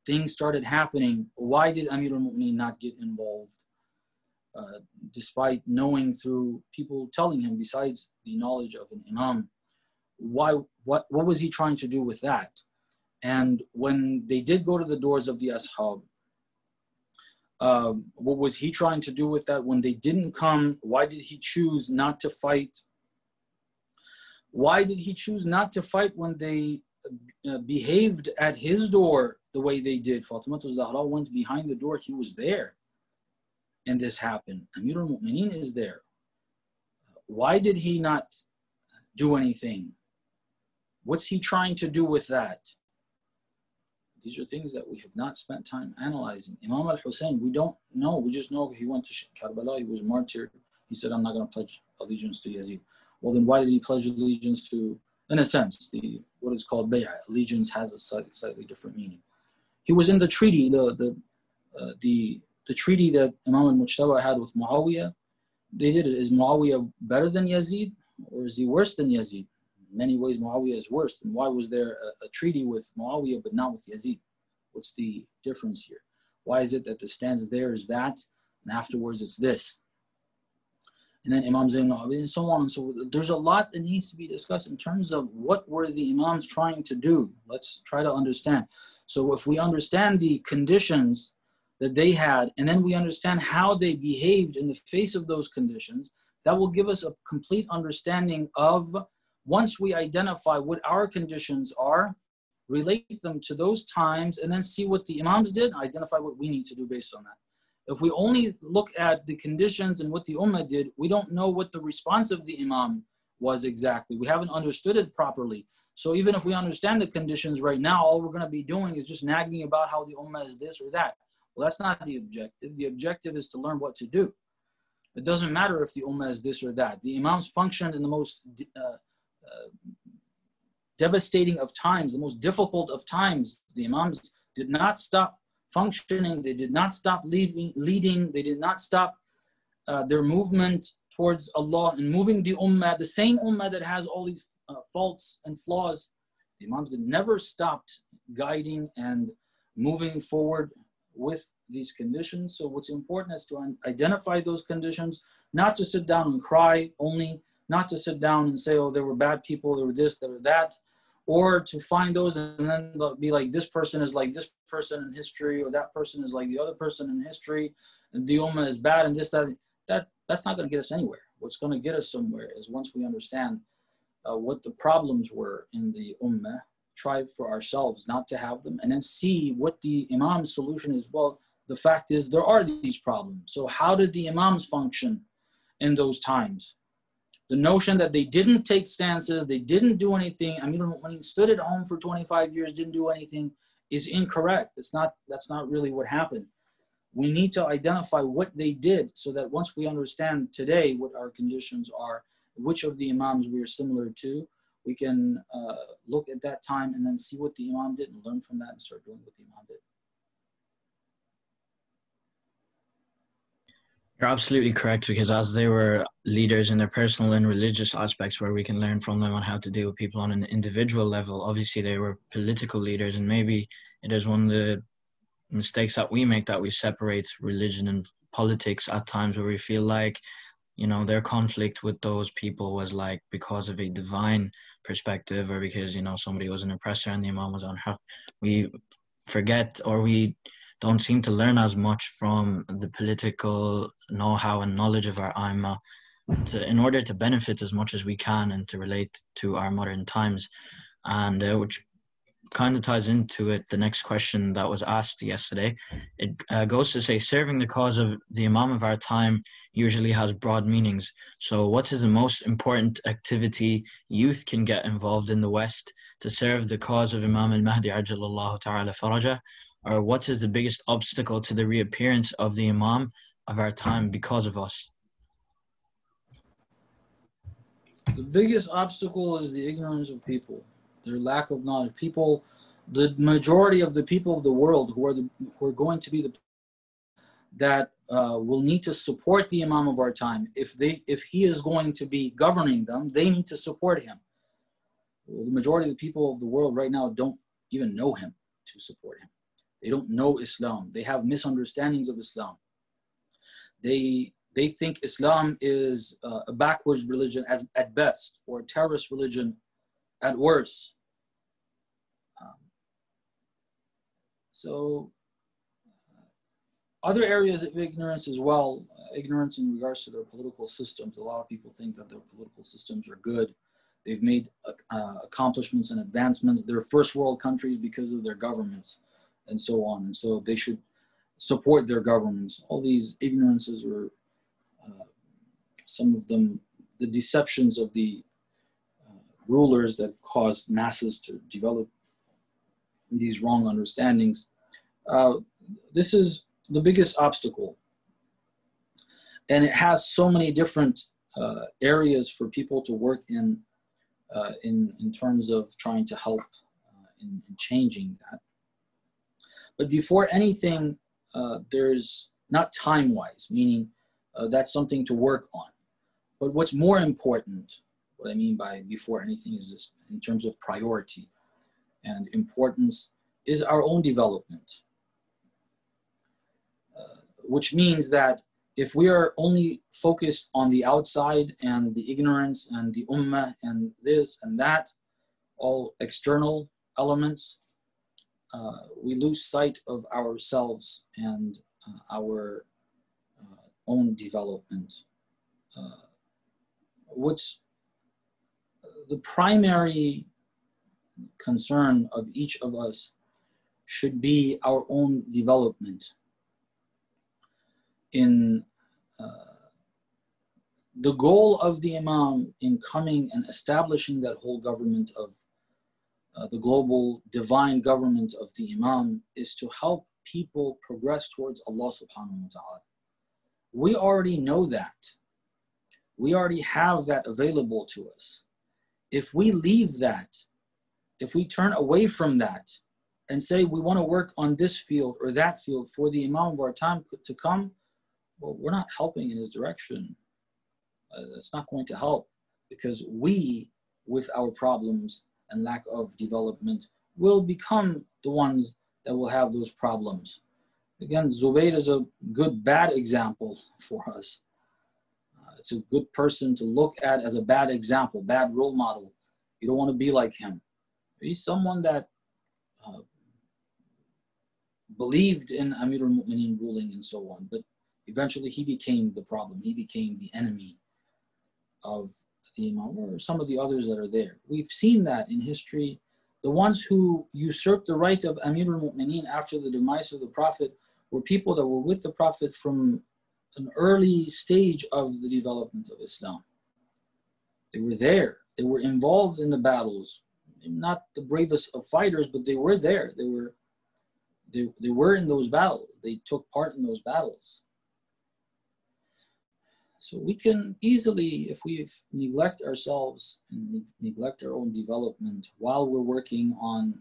Things started happening. Why did Amir al-Mu'mineen not get involved? Despite knowing through people telling him, besides the knowledge of an Imam, what was he trying to do with that? And when they did go to the doors of the Ashab, what was he trying to do with that? When they didn't come, why did he choose not to fight? Why did he choose not to fight when they behaved at his door the way they did? Fatimah-e-Zahra went behind the door. He was there. And this happened. Amir al-Mu'mineen is there. Why did he not do anything? What's he trying to do with that? These are things that we have not spent time analyzing. Imam al-Hussein, we don't know. We just know he went to Karbala. He was martyred. He said, I'm not going to pledge allegiance to Yazid. Well, then why did he pledge allegiance to, in a sense, what is called bay'ah? Allegiance has a slightly different meaning. He was in the treaty, the treaty that Imam al-Mujtaba had with Muawiyah. They did it. Is Muawiyah better than Yazid, or is he worse than Yazid? In many ways, Muawiyah is worse. And why was there a treaty with Muawiyah but not with Yazid? What's the difference here? Why is it that the stanza there is that, and afterwards it's this? And then Imam Zayn al-Abidin, and so on and so forth. There's a lot that needs to be discussed in terms of what were the Imams trying to do. Let's try to understand. So if we understand the conditions that they had, and then we understand how they behaved in the face of those conditions, that will give us a complete understanding of, once we identify what our conditions are, relate them to those times, and then see what the Imams did, identify what we need to do based on that. If we only look at the conditions and what the Ummah did, we don't know what the response of the Imam was exactly. We haven't understood it properly. So even if we understand the conditions right now, all we're going to be doing is just nagging about how the ummah is this or that. Well, that's not the objective. The objective is to learn what to do. It doesn't matter if the ummah is this or that. The Imams functioned in the most devastating of times, the most difficult of times. The Imams did not stop functioning. They did not stop leading. They did not stop their movement towards Allah and moving the ummah, the same ummah that has all these faults and flaws. The Imams never stopped guiding and moving forward with these conditions. So what's important is to identify those conditions, not to sit down and cry only, not to sit down and say, oh, there were bad people, there were this, there were that, or to find those and then be like, this person is like this person in history, or that person is like the other person in history, and the ummah is bad and this, that's not going to get us anywhere. What's going to get us somewhere is once we understand what the problems were in the ummah, try for ourselves not to have them, and then see what the Imam's solution is. Well, the fact is there are these problems. So how did the Imams function in those times? The notion that they didn't take stances, they didn't do anything, when he stood at home for 25 years, didn't do anything, is incorrect. That's not really what happened. We need to identify what they did so that once we understand today what our conditions are, which of the Imams we are similar to, we can look at that time and then see what the Imam did and learn from that and start doing what the Imam did. You're absolutely correct, because as they were leaders in their personal and religious aspects where we can learn from them on how to deal with people on an individual level, obviously they were political leaders, and maybe it is one of the mistakes that we make, that we separate religion and politics at times, where we feel like, their conflict with those people was like because of a divine perspective, or because, somebody was an oppressor and the Imam was on her. We forget, or we don't seem to learn as much from the political know-how and knowledge of our Imam in order to benefit as much as we can and to relate to our modern times. And which kind of ties into it, the next question that was asked yesterday. It goes to say, serving the cause of the Imam of our time usually has broad meanings. So what is the most important activity youth can get involved in the West to serve the cause of Imam al-Mahdi ajalallahu ta'ala faraja? Or what is the biggest obstacle to the reappearance of the Imam of our time because of us? The biggest obstacle is the ignorance of people, their lack of knowledge. People, the majority of the people of the world who are going to be the that will need to support the Imam of our time. If he is going to be governing them, they need to support him. Well, the majority of the people of the world right now don't even know him to support him. They don't know Islam. They have misunderstandings of Islam. They think Islam is a backwards religion at best, or a terrorist religion at worst. So other areas of ignorance as well, ignorance in regards to their political systems. A lot of people think that their political systems are good. They've made accomplishments and advancements. They're first world countries because of their governments and so on. And so they should support their governments. All these ignorances, or some of them, the deceptions of the rulers that have caused masses to develop these wrong understandings. This is the biggest obstacle. And it has so many different areas for people to work in terms of trying to help in changing that. But before anything, there's not time-wise, meaning that's something to work on. But what's more important, what I mean by before anything, is this in terms of priority and importance, is our own development. Which means that if we are only focused on the outside and the ignorance and the ummah and this and that, all external elements, we lose sight of ourselves and our own development. What's the primary concern of each of us should be our own development in the goal of the Imam in coming and establishing that whole government of the global divine government of the Imam is to help people progress towards Allah subhanahu wa ta'ala. We already know that. We already have that available to us. If we leave that, if we turn away from that and say we want to work on this field or that field for the Imam of our time to come, well, we're not helping in his direction. That's not going to help, because we, with our problems and lack of development, will become the ones that will have those problems. Again, Zubayr is a good bad example for us. It's a good person to look at as a bad example, bad role model. You don't want to be like him. He's someone that believed in Amir al-Mu'mineen ruling and so on, but eventually he became the problem. He became the enemy of the Imam, or some of the others that are there. We've seen that in history. The ones who usurped the right of Amir al-Mu'mineen after the demise of the Prophet were people that were with the Prophet from an early stage of the development of Islam. They were there. They were involved in the battles. Not the bravest of fighters, but they were there. They were in those battles. They took part in those battles. So we can easily, if we neglect ourselves and neglect our own development while we're working on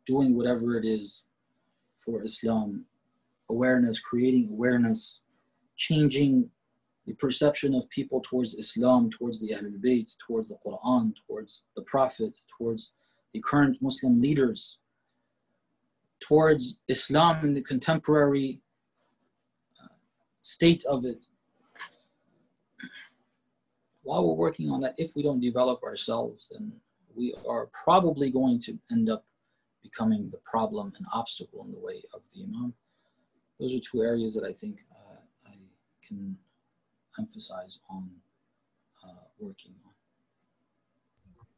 doing whatever it is for Islam, awareness, creating awareness, changing the perception of people towards Islam, towards the Ahlul Bayt, towards the Quran, towards the Prophet, towards the current Muslim leaders, towards Islam in the contemporary state of it. While we're working on that, if we don't develop ourselves, then we are probably going to end up becoming the problem and obstacle in the way of the Imam. Those are two areas that I think I can emphasize on working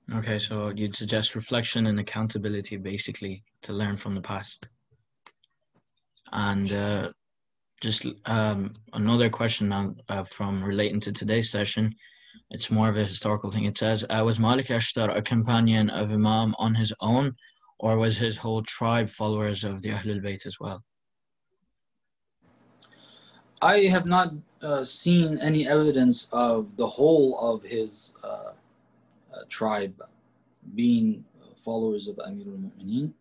on. Okay, so you'd suggest reflection and accountability, basically, to learn from the past. And just another question now from relating to today's session. It's more of a historical thing. It says, was Malik Ashtar a companion of Imam on his own, or was his whole tribe followers of the Ahlul Bayt as well? I have not seen any evidence of the whole of his tribe being followers of Amir al-Mu'mineen.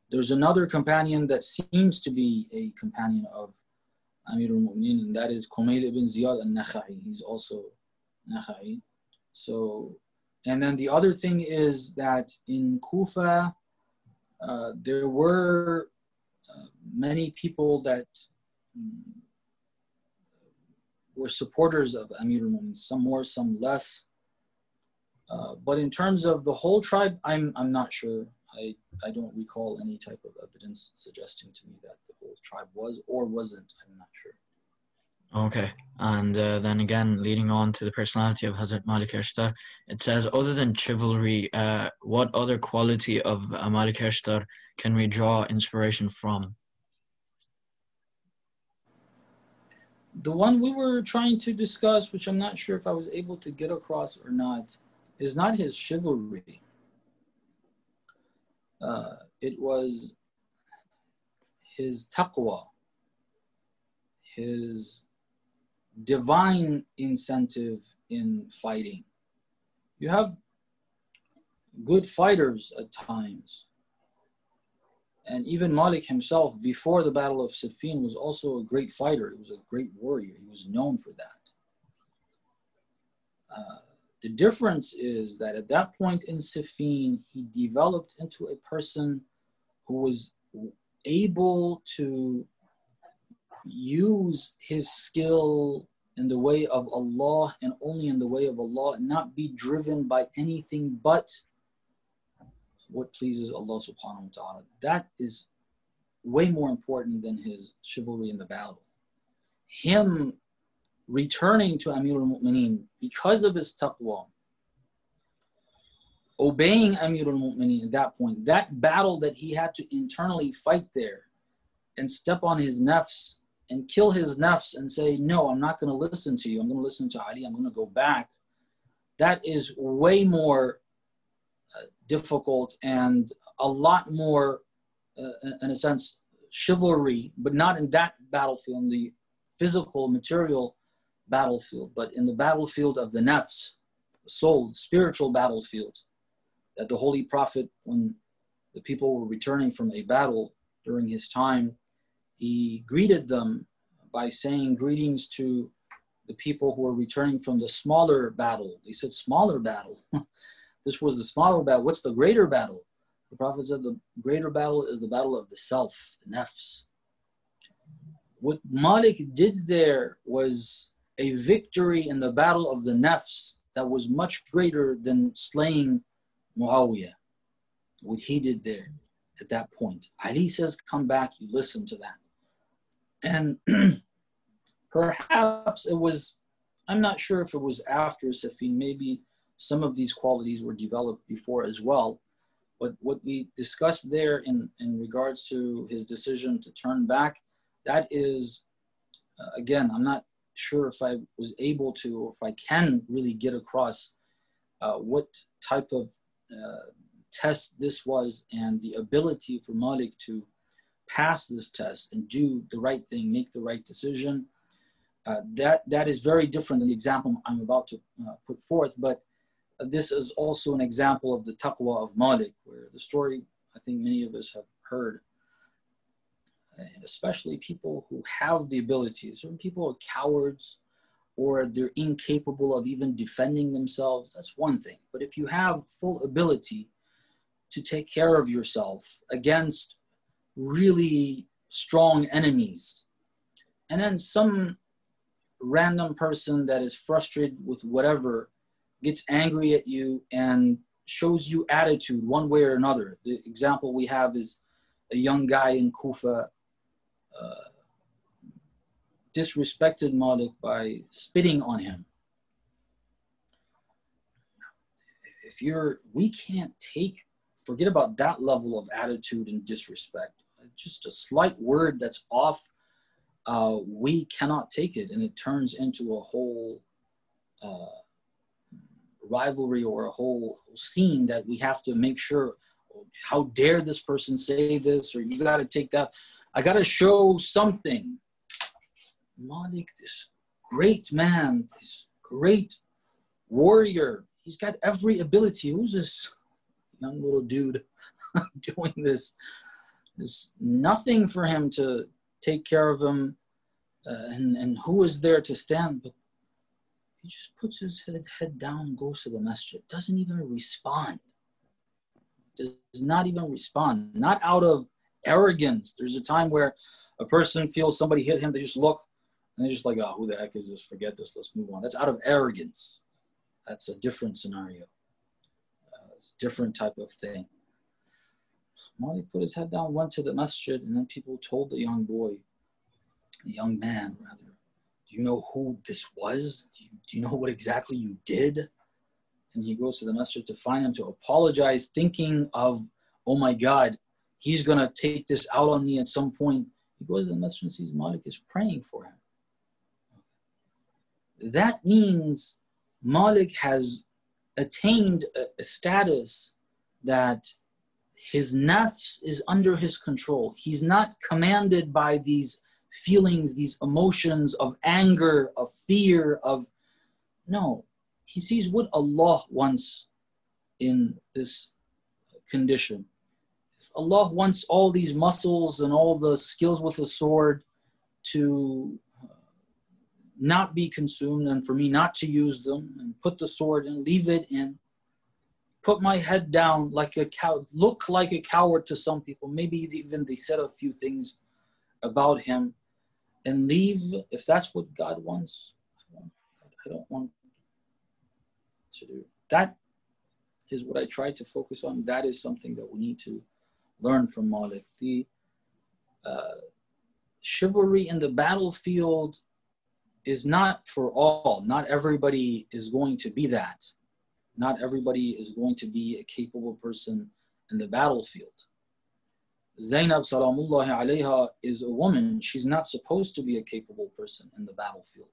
There's another companion that seems to be a companion of Amir al-Mu'mineen, and that is Kumayl ibn Ziyad al-Nakha'i. He's also Nakha'i. So, and then the other thing is that in Kufa, there were many people that were supporters of Amir al-Mu'mineen, some more, some less. But in terms of the whole tribe, I'm not sure. I don't recall any type of evidence suggesting to me that the whole tribe was or wasn't. I'm not sure. Okay, and then again, leading on to the personality of Hazrat Malik Ashtar, it says, other than chivalry, what other quality of Malik Ashtar can we draw inspiration from? The one we were trying to discuss, which I'm not sure if I was able to get across or not, is not his chivalry. It was his taqwa, his divine incentive in fighting. You have good fighters at times. And even Malik himself, before the Battle of Siffin, was also a great fighter. He was a great warrior. He was known for that. The difference is that at that point in Siffin, he developed into a person who was able to use his skill in the way of Allah and only in the way of Allah, and not be driven by anything but what pleases Allah subhanahu wa ta'ala. That is way more important than his chivalry in the battle. Him returning to Amir al-Mu'mineen because of his taqwa, obeying Amir al-Mu'mineen at that point, that battle that he had to internally fight there and step on his nafs and kill his nafs and say, no, I'm not going to listen to you. I'm going to listen to Ali. I'm going to go back. That is way more difficult and a lot more, in a sense, chivalry, but not in that battlefield, in the physical, material battlefield, but in the battlefield of the nafs, the soul, the spiritual battlefield, that the Holy Prophet, when the people were returning from a battle during his time, he greeted them by saying greetings to the people who were returning from the smaller battle. He said, smaller battle. This was the smaller battle. What's the greater battle? The Prophet said the greater battle is the battle of the self, the nafs. What Malik did there was a victory in the battle of the nafs that was much greater than slaying Muawiyah. What he did there at that point. Ali says, come back, you listen to that. And perhaps it was, I'm not sure if it was after Safin, maybe some of these qualities were developed before as well. But what we discussed there in regards to his decision to turn back, that is, again, I'm not sure if I was able to, or if I can really get across what type of test this was and the ability for Malik to pass this test and do the right thing, make the right decision. That is very different than the example I'm about to put forth, but this is also an example of the taqwa of Malik, where the story I think many of us have heard, and especially people who have the ability. Certain people are cowards or they're incapable of even defending themselves. That's one thing. But if you have full ability to take care of yourself against really strong enemies, and then some random person that is frustrated with whatever gets angry at you and shows you attitude one way or another. The example we have is a young guy in Kufa disrespected Malik by spitting on him. We can't forget about that level of attitude and disrespect. Just a slight word that's off, we cannot take it, and it turns into a whole rivalry or a whole scene that we have to make sure, how dare this person say this, or you got to take that. I got to show something. Malik, this great man, this great warrior, he's got every ability. Who's this young little dude doing this? There's nothing for him to take care of him, and who is there to stand? But he just puts his head down, goes to the masjid, doesn't even respond. Does not even respond. Not out of arrogance. There's a time where a person feels somebody hit him, they just look, and they're just like, oh, who the heck is this? Forget this, let's move on. That's out of arrogance. That's a different scenario. It's a different type of thing. Malik put his head down, went to the masjid, and then people told the young man, do you know who this was? Do you know what exactly you did? And he goes to the masjid to find him, to apologize, thinking of, oh my God, he's going to take this out on me at some point. He goes to the masjid and sees Malik is praying for him. That means Malik has attained a status that his nafs is under his control. He's not commanded by these feelings, these emotions of anger, of fear, no. He sees what Allah wants in this condition. If Allah wants all these muscles and all the skills with a sword to not be consumed, and for me not to use them, and put the sword and leave it in, put my head down like a cow, look like a coward to some people, maybe even they said a few things about him, and leave, if that's what God wants, I don't want to do. That is what I try to focus on. That is something that we need to learn from Malik. The chivalry in the battlefield is not for all. Not everybody is going to be that. Not everybody is going to be a capable person in the battlefield. Zainab salamullahi alayha is a woman. She's not supposed to be a capable person in the battlefield.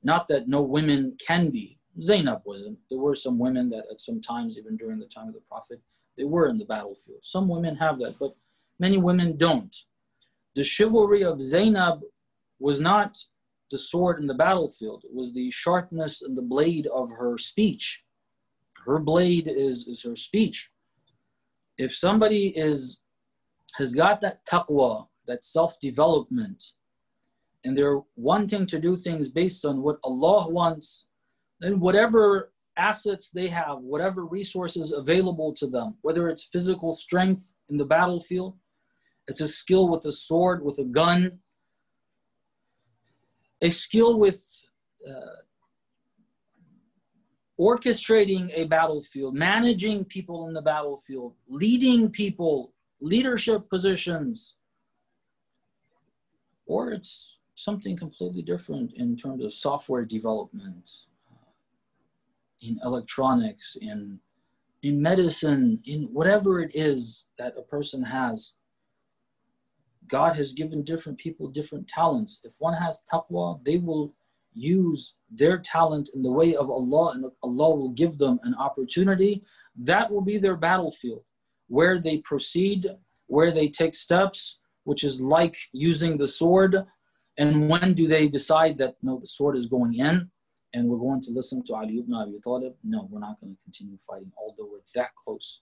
Not that no women can be. Zainab wasn't. There were some women that at some times, even during the time of the Prophet, they were in the battlefield. Some women have that, but many women don't. The chivalry of Zainab was not the sword in the battlefield. It was the sharpness and the blade of her speech. Her blade is her speech. If somebody has got that taqwa, that self-development, and they're wanting to do things based on what Allah wants, then whatever assets they have, whatever resources available to them, whether it's physical strength in the battlefield, it's a skill with a sword, with a gun, a skill with orchestrating a battlefield, managing people in the battlefield, leading people, leadership positions, or it's something completely different in terms of software development, in electronics, in medicine, in whatever it is that a person has. God has given different people different talents. If one has taqwa, they will use their talent in the way of Allah, and Allah will give them an opportunity. That will be their battlefield, where they proceed, where they take steps, which is like using the sword. And when do they decide that, no, the sword is going in and we're going to listen to Ali ibn Abi Talib? No, we're not going to continue fighting, although we're that close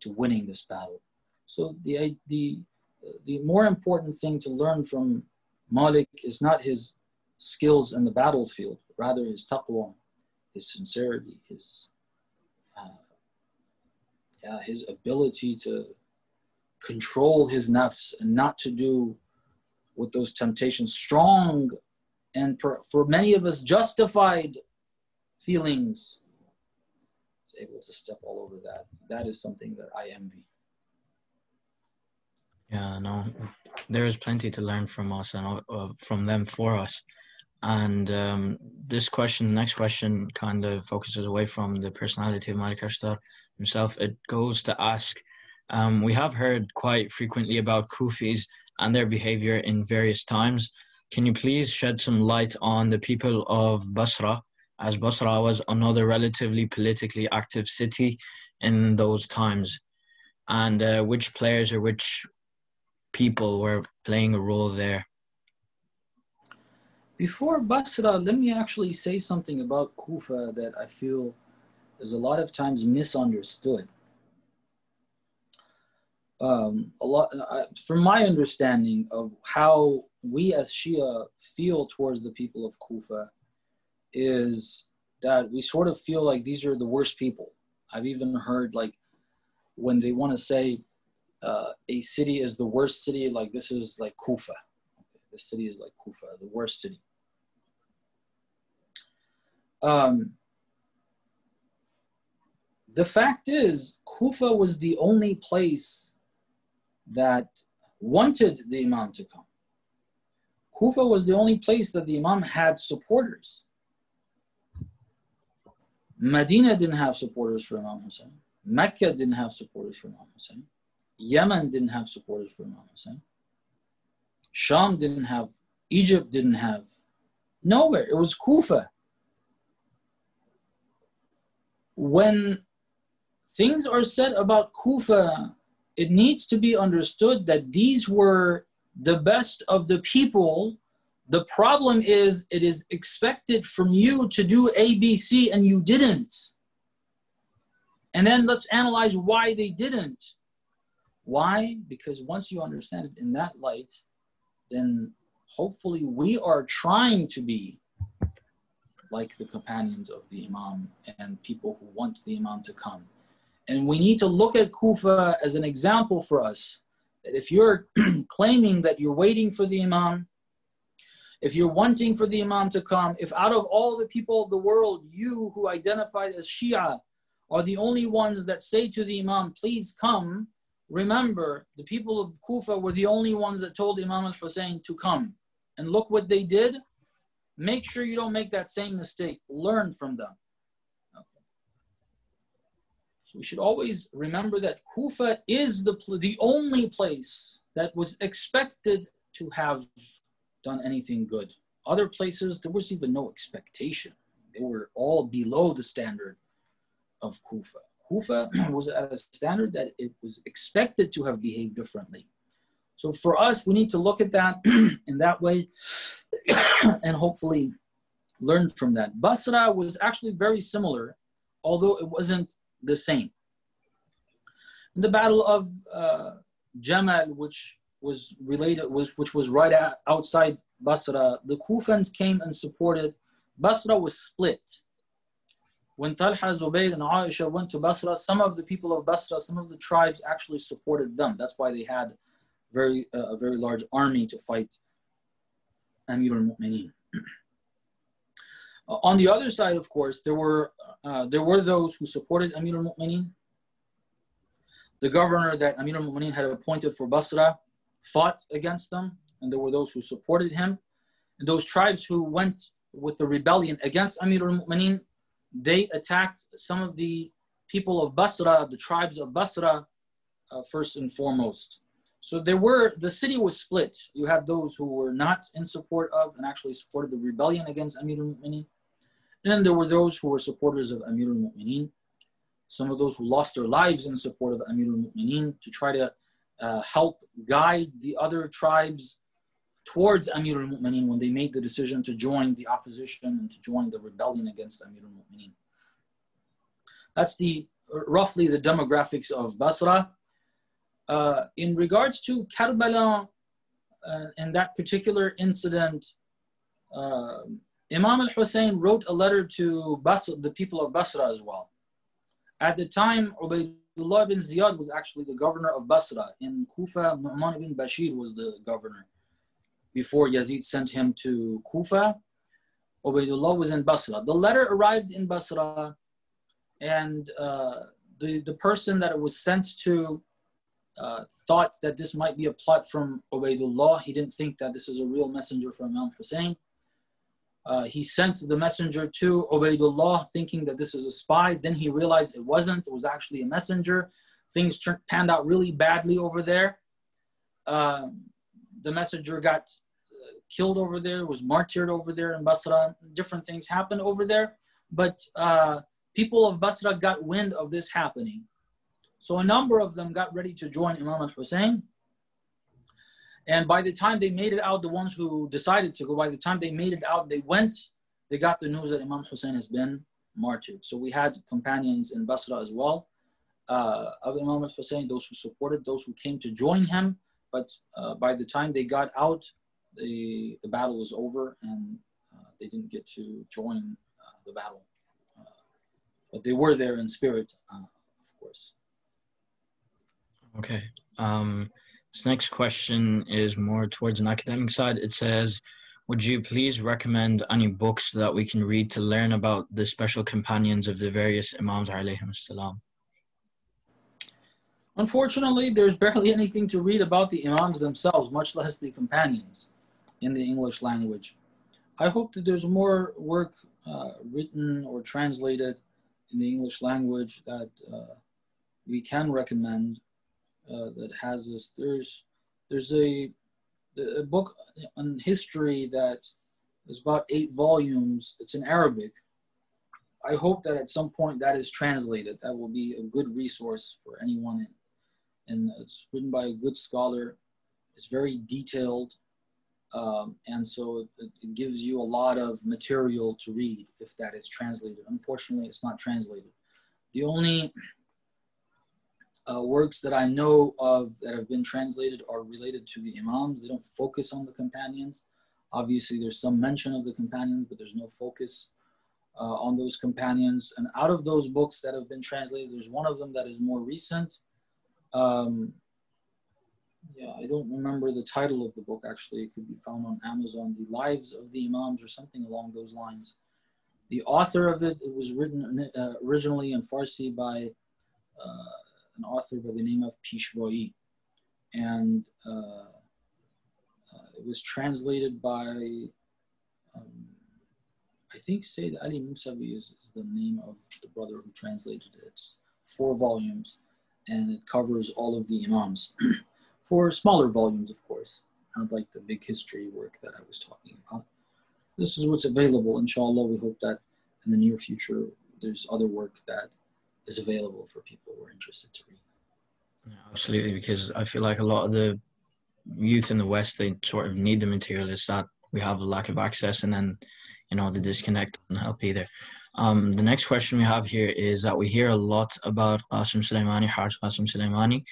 to winning this battle. So the more important thing to learn from Malik is not his skills in the battlefield, rather his taqwa, his sincerity, his ability to control his nafs and not to do with those temptations, strong and for many of us justified feelings. He's able to step all over that. That is something that I envy. Yeah, no, there is plenty to learn from us and from them for us. And this question, the next question, kind of focuses away from the personality of Malik Ashtar himself. It goes to ask, we have heard quite frequently about Kufis and their behavior in various times. Can you please shed some light on the people of Basra, as Basra was another relatively politically active city in those times, and which players or which people were playing a role there? Before Basra, let me actually say something about Kufa that I feel is a lot of times misunderstood. From my understanding of how we as Shia feel towards the people of Kufa is that we sort of feel like these are the worst people. I've even heard, like, when they want to say a city is the worst city, like this is like Kufa. Okay, this city is like Kufa, the worst city. The fact is, Kufa was the only place that wanted the Imam to come. Kufa was the only place that the Imam had supporters. Medina didn't have supporters for Imam Hussein. Mecca didn't have supporters for Imam Hussein. Yemen didn't have supporters for Imam Hussein. Sham didn't have. Egypt didn't have. Nowhere. It was Kufa. When things are said about Kufa, it needs to be understood that these were the best of the people. The problem is, it is expected from you to do A, B, C, and you didn't. And then let's analyze why they didn't. Why? Because once you understand it in that light, then hopefully we are trying to be like the companions of the Imam and people who want the Imam to come. And we need to look at Kufa as an example for us, that if you're claiming that you're waiting for the Imam, if you're wanting for the Imam to come, if out of all the people of the world, you who identify as Shia are the only ones that say to the Imam, please come, remember, the people of Kufa were the only ones that told Imam al-Hussein to come. And look what they did. Make sure you don't make that same mistake. Learn from them. Okay. So we should always remember that Kufa is the only place that was expected to have done anything good. Other places, there was even no expectation. They were all below the standard of Kufa. Kufa was at a standard that it was expected to have behaved differently. So for us, we need to look at that in that way and hopefully learn from that. Basra was actually very similar, although it wasn't the same. In the Battle of Jamal, which was right outside Basra, the Kufans came and supported. Basra was split. When Talha, Zubayr, and Aisha went to Basra, some of the people of Basra, some of the tribes actually supported them. That's why they had a very large army to fight Amir al-Mu'mineen. On the other side, of course, there were those who supported Amir al-Mu'mineen. The governor that Amir al-Mu'mineen had appointed for Basra fought against them, and there were those who supported him. And those tribes who went with the rebellion against Amir al-Mu'mineen, they attacked some of the people of Basra, the tribes of Basra, first and foremost. So the city was split. You had those who were not in support of and actually supported the rebellion against Amir al-Mu'mineen. And then there were those who were supporters of Amir al-Mu'mineen. Some of those who lost their lives in support of Amir al-Mu'mineen to try to help guide the other tribes towards Amir al-Mu'mineen when they made the decision to join the opposition and to join the rebellion against Amir al-Mu'mineen. That's roughly the demographics of Basra. In regards to Karbala and that particular incident, Imam al-Hussein wrote a letter to the people of Basra as well. At the time, Ubaydullah ibn Ziyad was actually the governor of Basra. In Kufa, Nu'man ibn Bashir was the governor. Before Yazid sent him to Kufa, Ubaydullah was in Basra. The letter arrived in Basra, and the person that it was sent to thought that this might be a plot from Ubaydullah. He didn't think that this is a real messenger from Imam Hussein. He sent the messenger to Ubaydullah thinking that this is a spy. Then he realized it wasn't. It was actually a messenger. Things panned out really badly over there. The messenger got killed over there, was martyred over there in Basra. Different things happened over there. But people of Basra got wind of this happening. So a number of them got ready to join Imam al-Hussein. And by the time they made it out, the ones who decided to go, by the time they made it out, they got the news that Imam Hussein has been martyred. So we had companions in Basra as well of Imam al-Hussein, those who supported, those who came to join him. But by the time they got out, the battle was over and they didn't get to join the battle. But they were there in spirit, of course. Okay. This next question is more towards an academic side. It says, would you please recommend any books that we can read to learn about the special companions of the various Imams alayhim salam? Unfortunately, there's barely anything to read about the Imams themselves, much less the companions in the English language. I hope that there's more work written or translated in the English language that we can recommend that has this. There's a book on history that is about 8 volumes. It's in Arabic. I hope that at some point that is translated. That will be a good resource for anyone. And it's written by a good scholar. It's very detailed. And so it gives you a lot of material to read if that is translated. Unfortunately, it's not translated. The only works that I know of that have been translated are related to the Imams. They don't focus on the companions. Obviously, there's some mention of the companions, but there's no focus on those companions. And out of those books that have been translated, there's one of them that is more recent. I don't remember the title of the book, actually. It could be found on Amazon, The Lives of the Imams or something along those lines. The author of it was written originally in Farsi by an author by the name of Pishwai. And it was translated by, I think Sayyid Ali Musavi is the name of the brother who translated it. It's 4 volumes, and it covers all of the Imams. 4 smaller volumes, of course, not like the big history work that I was talking about. This is what's available. Inshallah, we hope that in the near future, there's other work that is available for people who are interested to read. Yeah, absolutely, because I feel like a lot of the youth in the West, they sort of need the material. It's that we have a lack of access, and then, you know, the disconnect doesn't help either. The next question we have here is that we hear a lot about Qasim Sulaimani, Haj Qasim Sulaimani,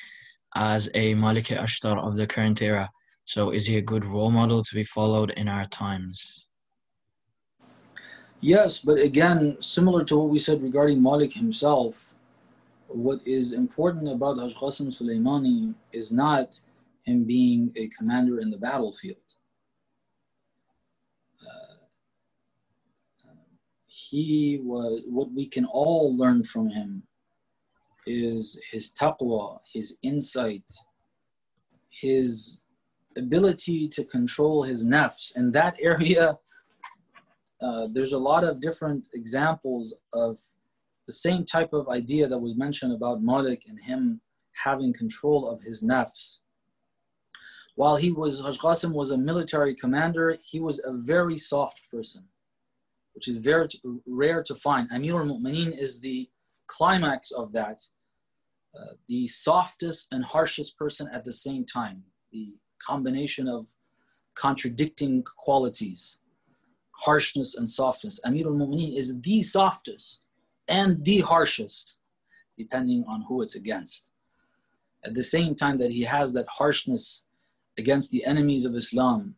as a Maliki Ashtar of the current era. So is he a good role model to be followed in our times? Yes, but again, similar to what we said regarding Malik himself, what is important about Haj Qasim Sulaimani is not him being a commander in the battlefield. He was, what we can all learn from him is his taqwa, his insight, his ability to control his nafs. In that area, there's a lot of different examples of the same type of idea that was mentioned about Malik and him having control of his nafs. While Haj Qasim was a military commander, he was a very soft person, which is very rare to find. Amir al-Mu'mineen is the climax of that. The softest and harshest person at the same time. The combination of contradicting qualities, harshness and softness. Amir al-Mu'mineen is the softest and the harshest, depending on who it's against. At the same time that he has that harshness against the enemies of Islam,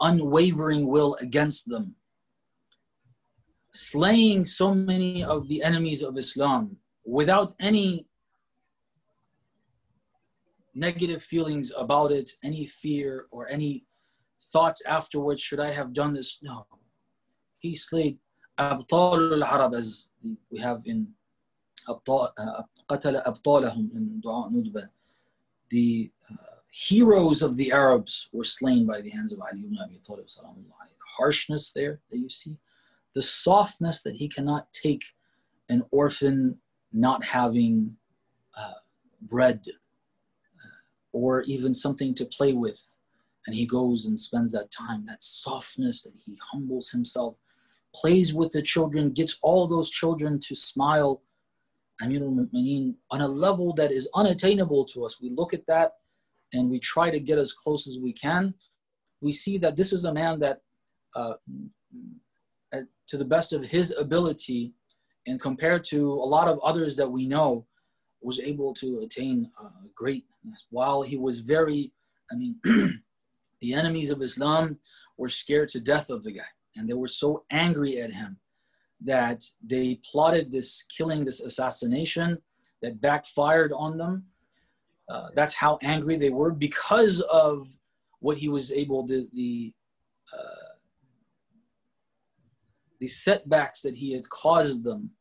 unwavering will against them, slaying so many of the enemies of Islam without any negative feelings about it, any fear or any thoughts afterwards, should I have done this? No. He slayed Abtal al-Arab, as we have in قتل أبطالهم in Dua Nudba. The heroes of the Arabs were slain by the hands of Ali ibn Abi Talib. Harshness there that you see. The softness that he cannot take an orphan not having bread or even something to play with, and he goes and spends that time. That softness, that he humbles himself, plays with the children, gets all those children to smile. Amir al-Mu'mineen on a level that is unattainable to us. We look at that and we try to get as close as we can. We see that this is a man that to the best of his ability and compared to a lot of others that we know, was able to attain greatness. While he was very, the enemies of Islam were scared to death of the guy. And they were so angry at him that they plotted this killing, this assassination that backfired on them. That's how angry they were because of what he was able to, the setbacks that he had caused them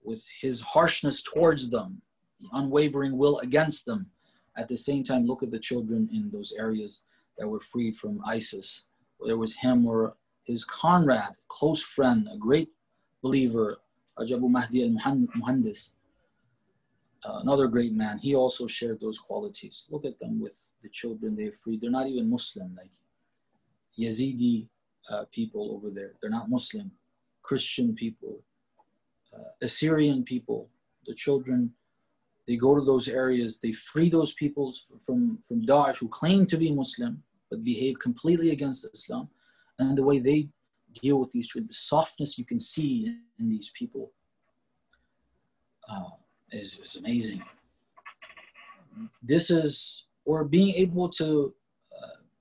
with his harshness towards them, the unwavering will against them. At the same time, look at the children in those areas that were freed from ISIS. There was him or his comrade, close friend, a great believer, Abu Mahdi al-Muhandis, another great man. He also shared those qualities. Look at them with the children they freed. They're not even Muslim, like Yazidi people over there. They're not Muslim. Christian people, Assyrian people, the children, they go to those areas, they free those people from Daesh who claim to be Muslim, but behave completely against Islam. And the way they deal with these, the softness you can see in these people is amazing. This is, or being able to,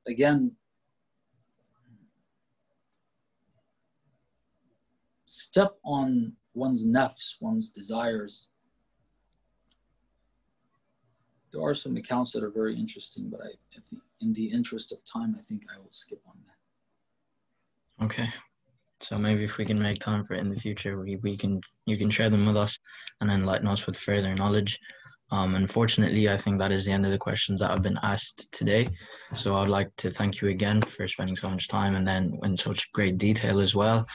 again, step on one's nafs, one's desires. There are some accounts that are very interesting, but in the interest of time, I think I will skip on that. Okay. So maybe if we can make time for it in the future, you can share them with us and enlighten us with further knowledge. Unfortunately, I think that is the end of the questions that have been asked today. So I'd like to thank you again for spending so much time and then in such great detail as well.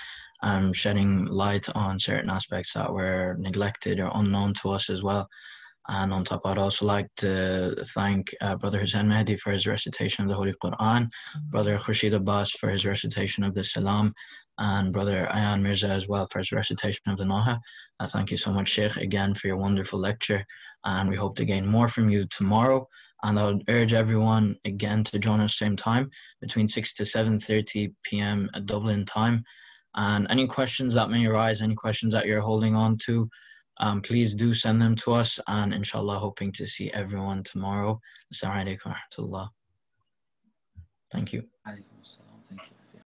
shedding light on certain aspects that were neglected or unknown to us as well. And on top, I'd also like to thank Brother Hussein Mehdi for his recitation of the Holy Quran, Brother Khurshid Abbas for his recitation of the Salam, and Brother Ayan Mirza as well for his recitation of the Naha. Thank you so much, Shaykh, again for your wonderful lecture, and we hope to gain more from you tomorrow. And I would urge everyone again to join us same time, between 6 to 7:30 p.m. at Dublin time. And any questions that may arise, any questions that you're holding on to, please do send them to us, and inshallah hoping to see everyone tomorrow. Assalamu alaikum wa rahmatullah. Thank you. Alaikum assalam. Thank you.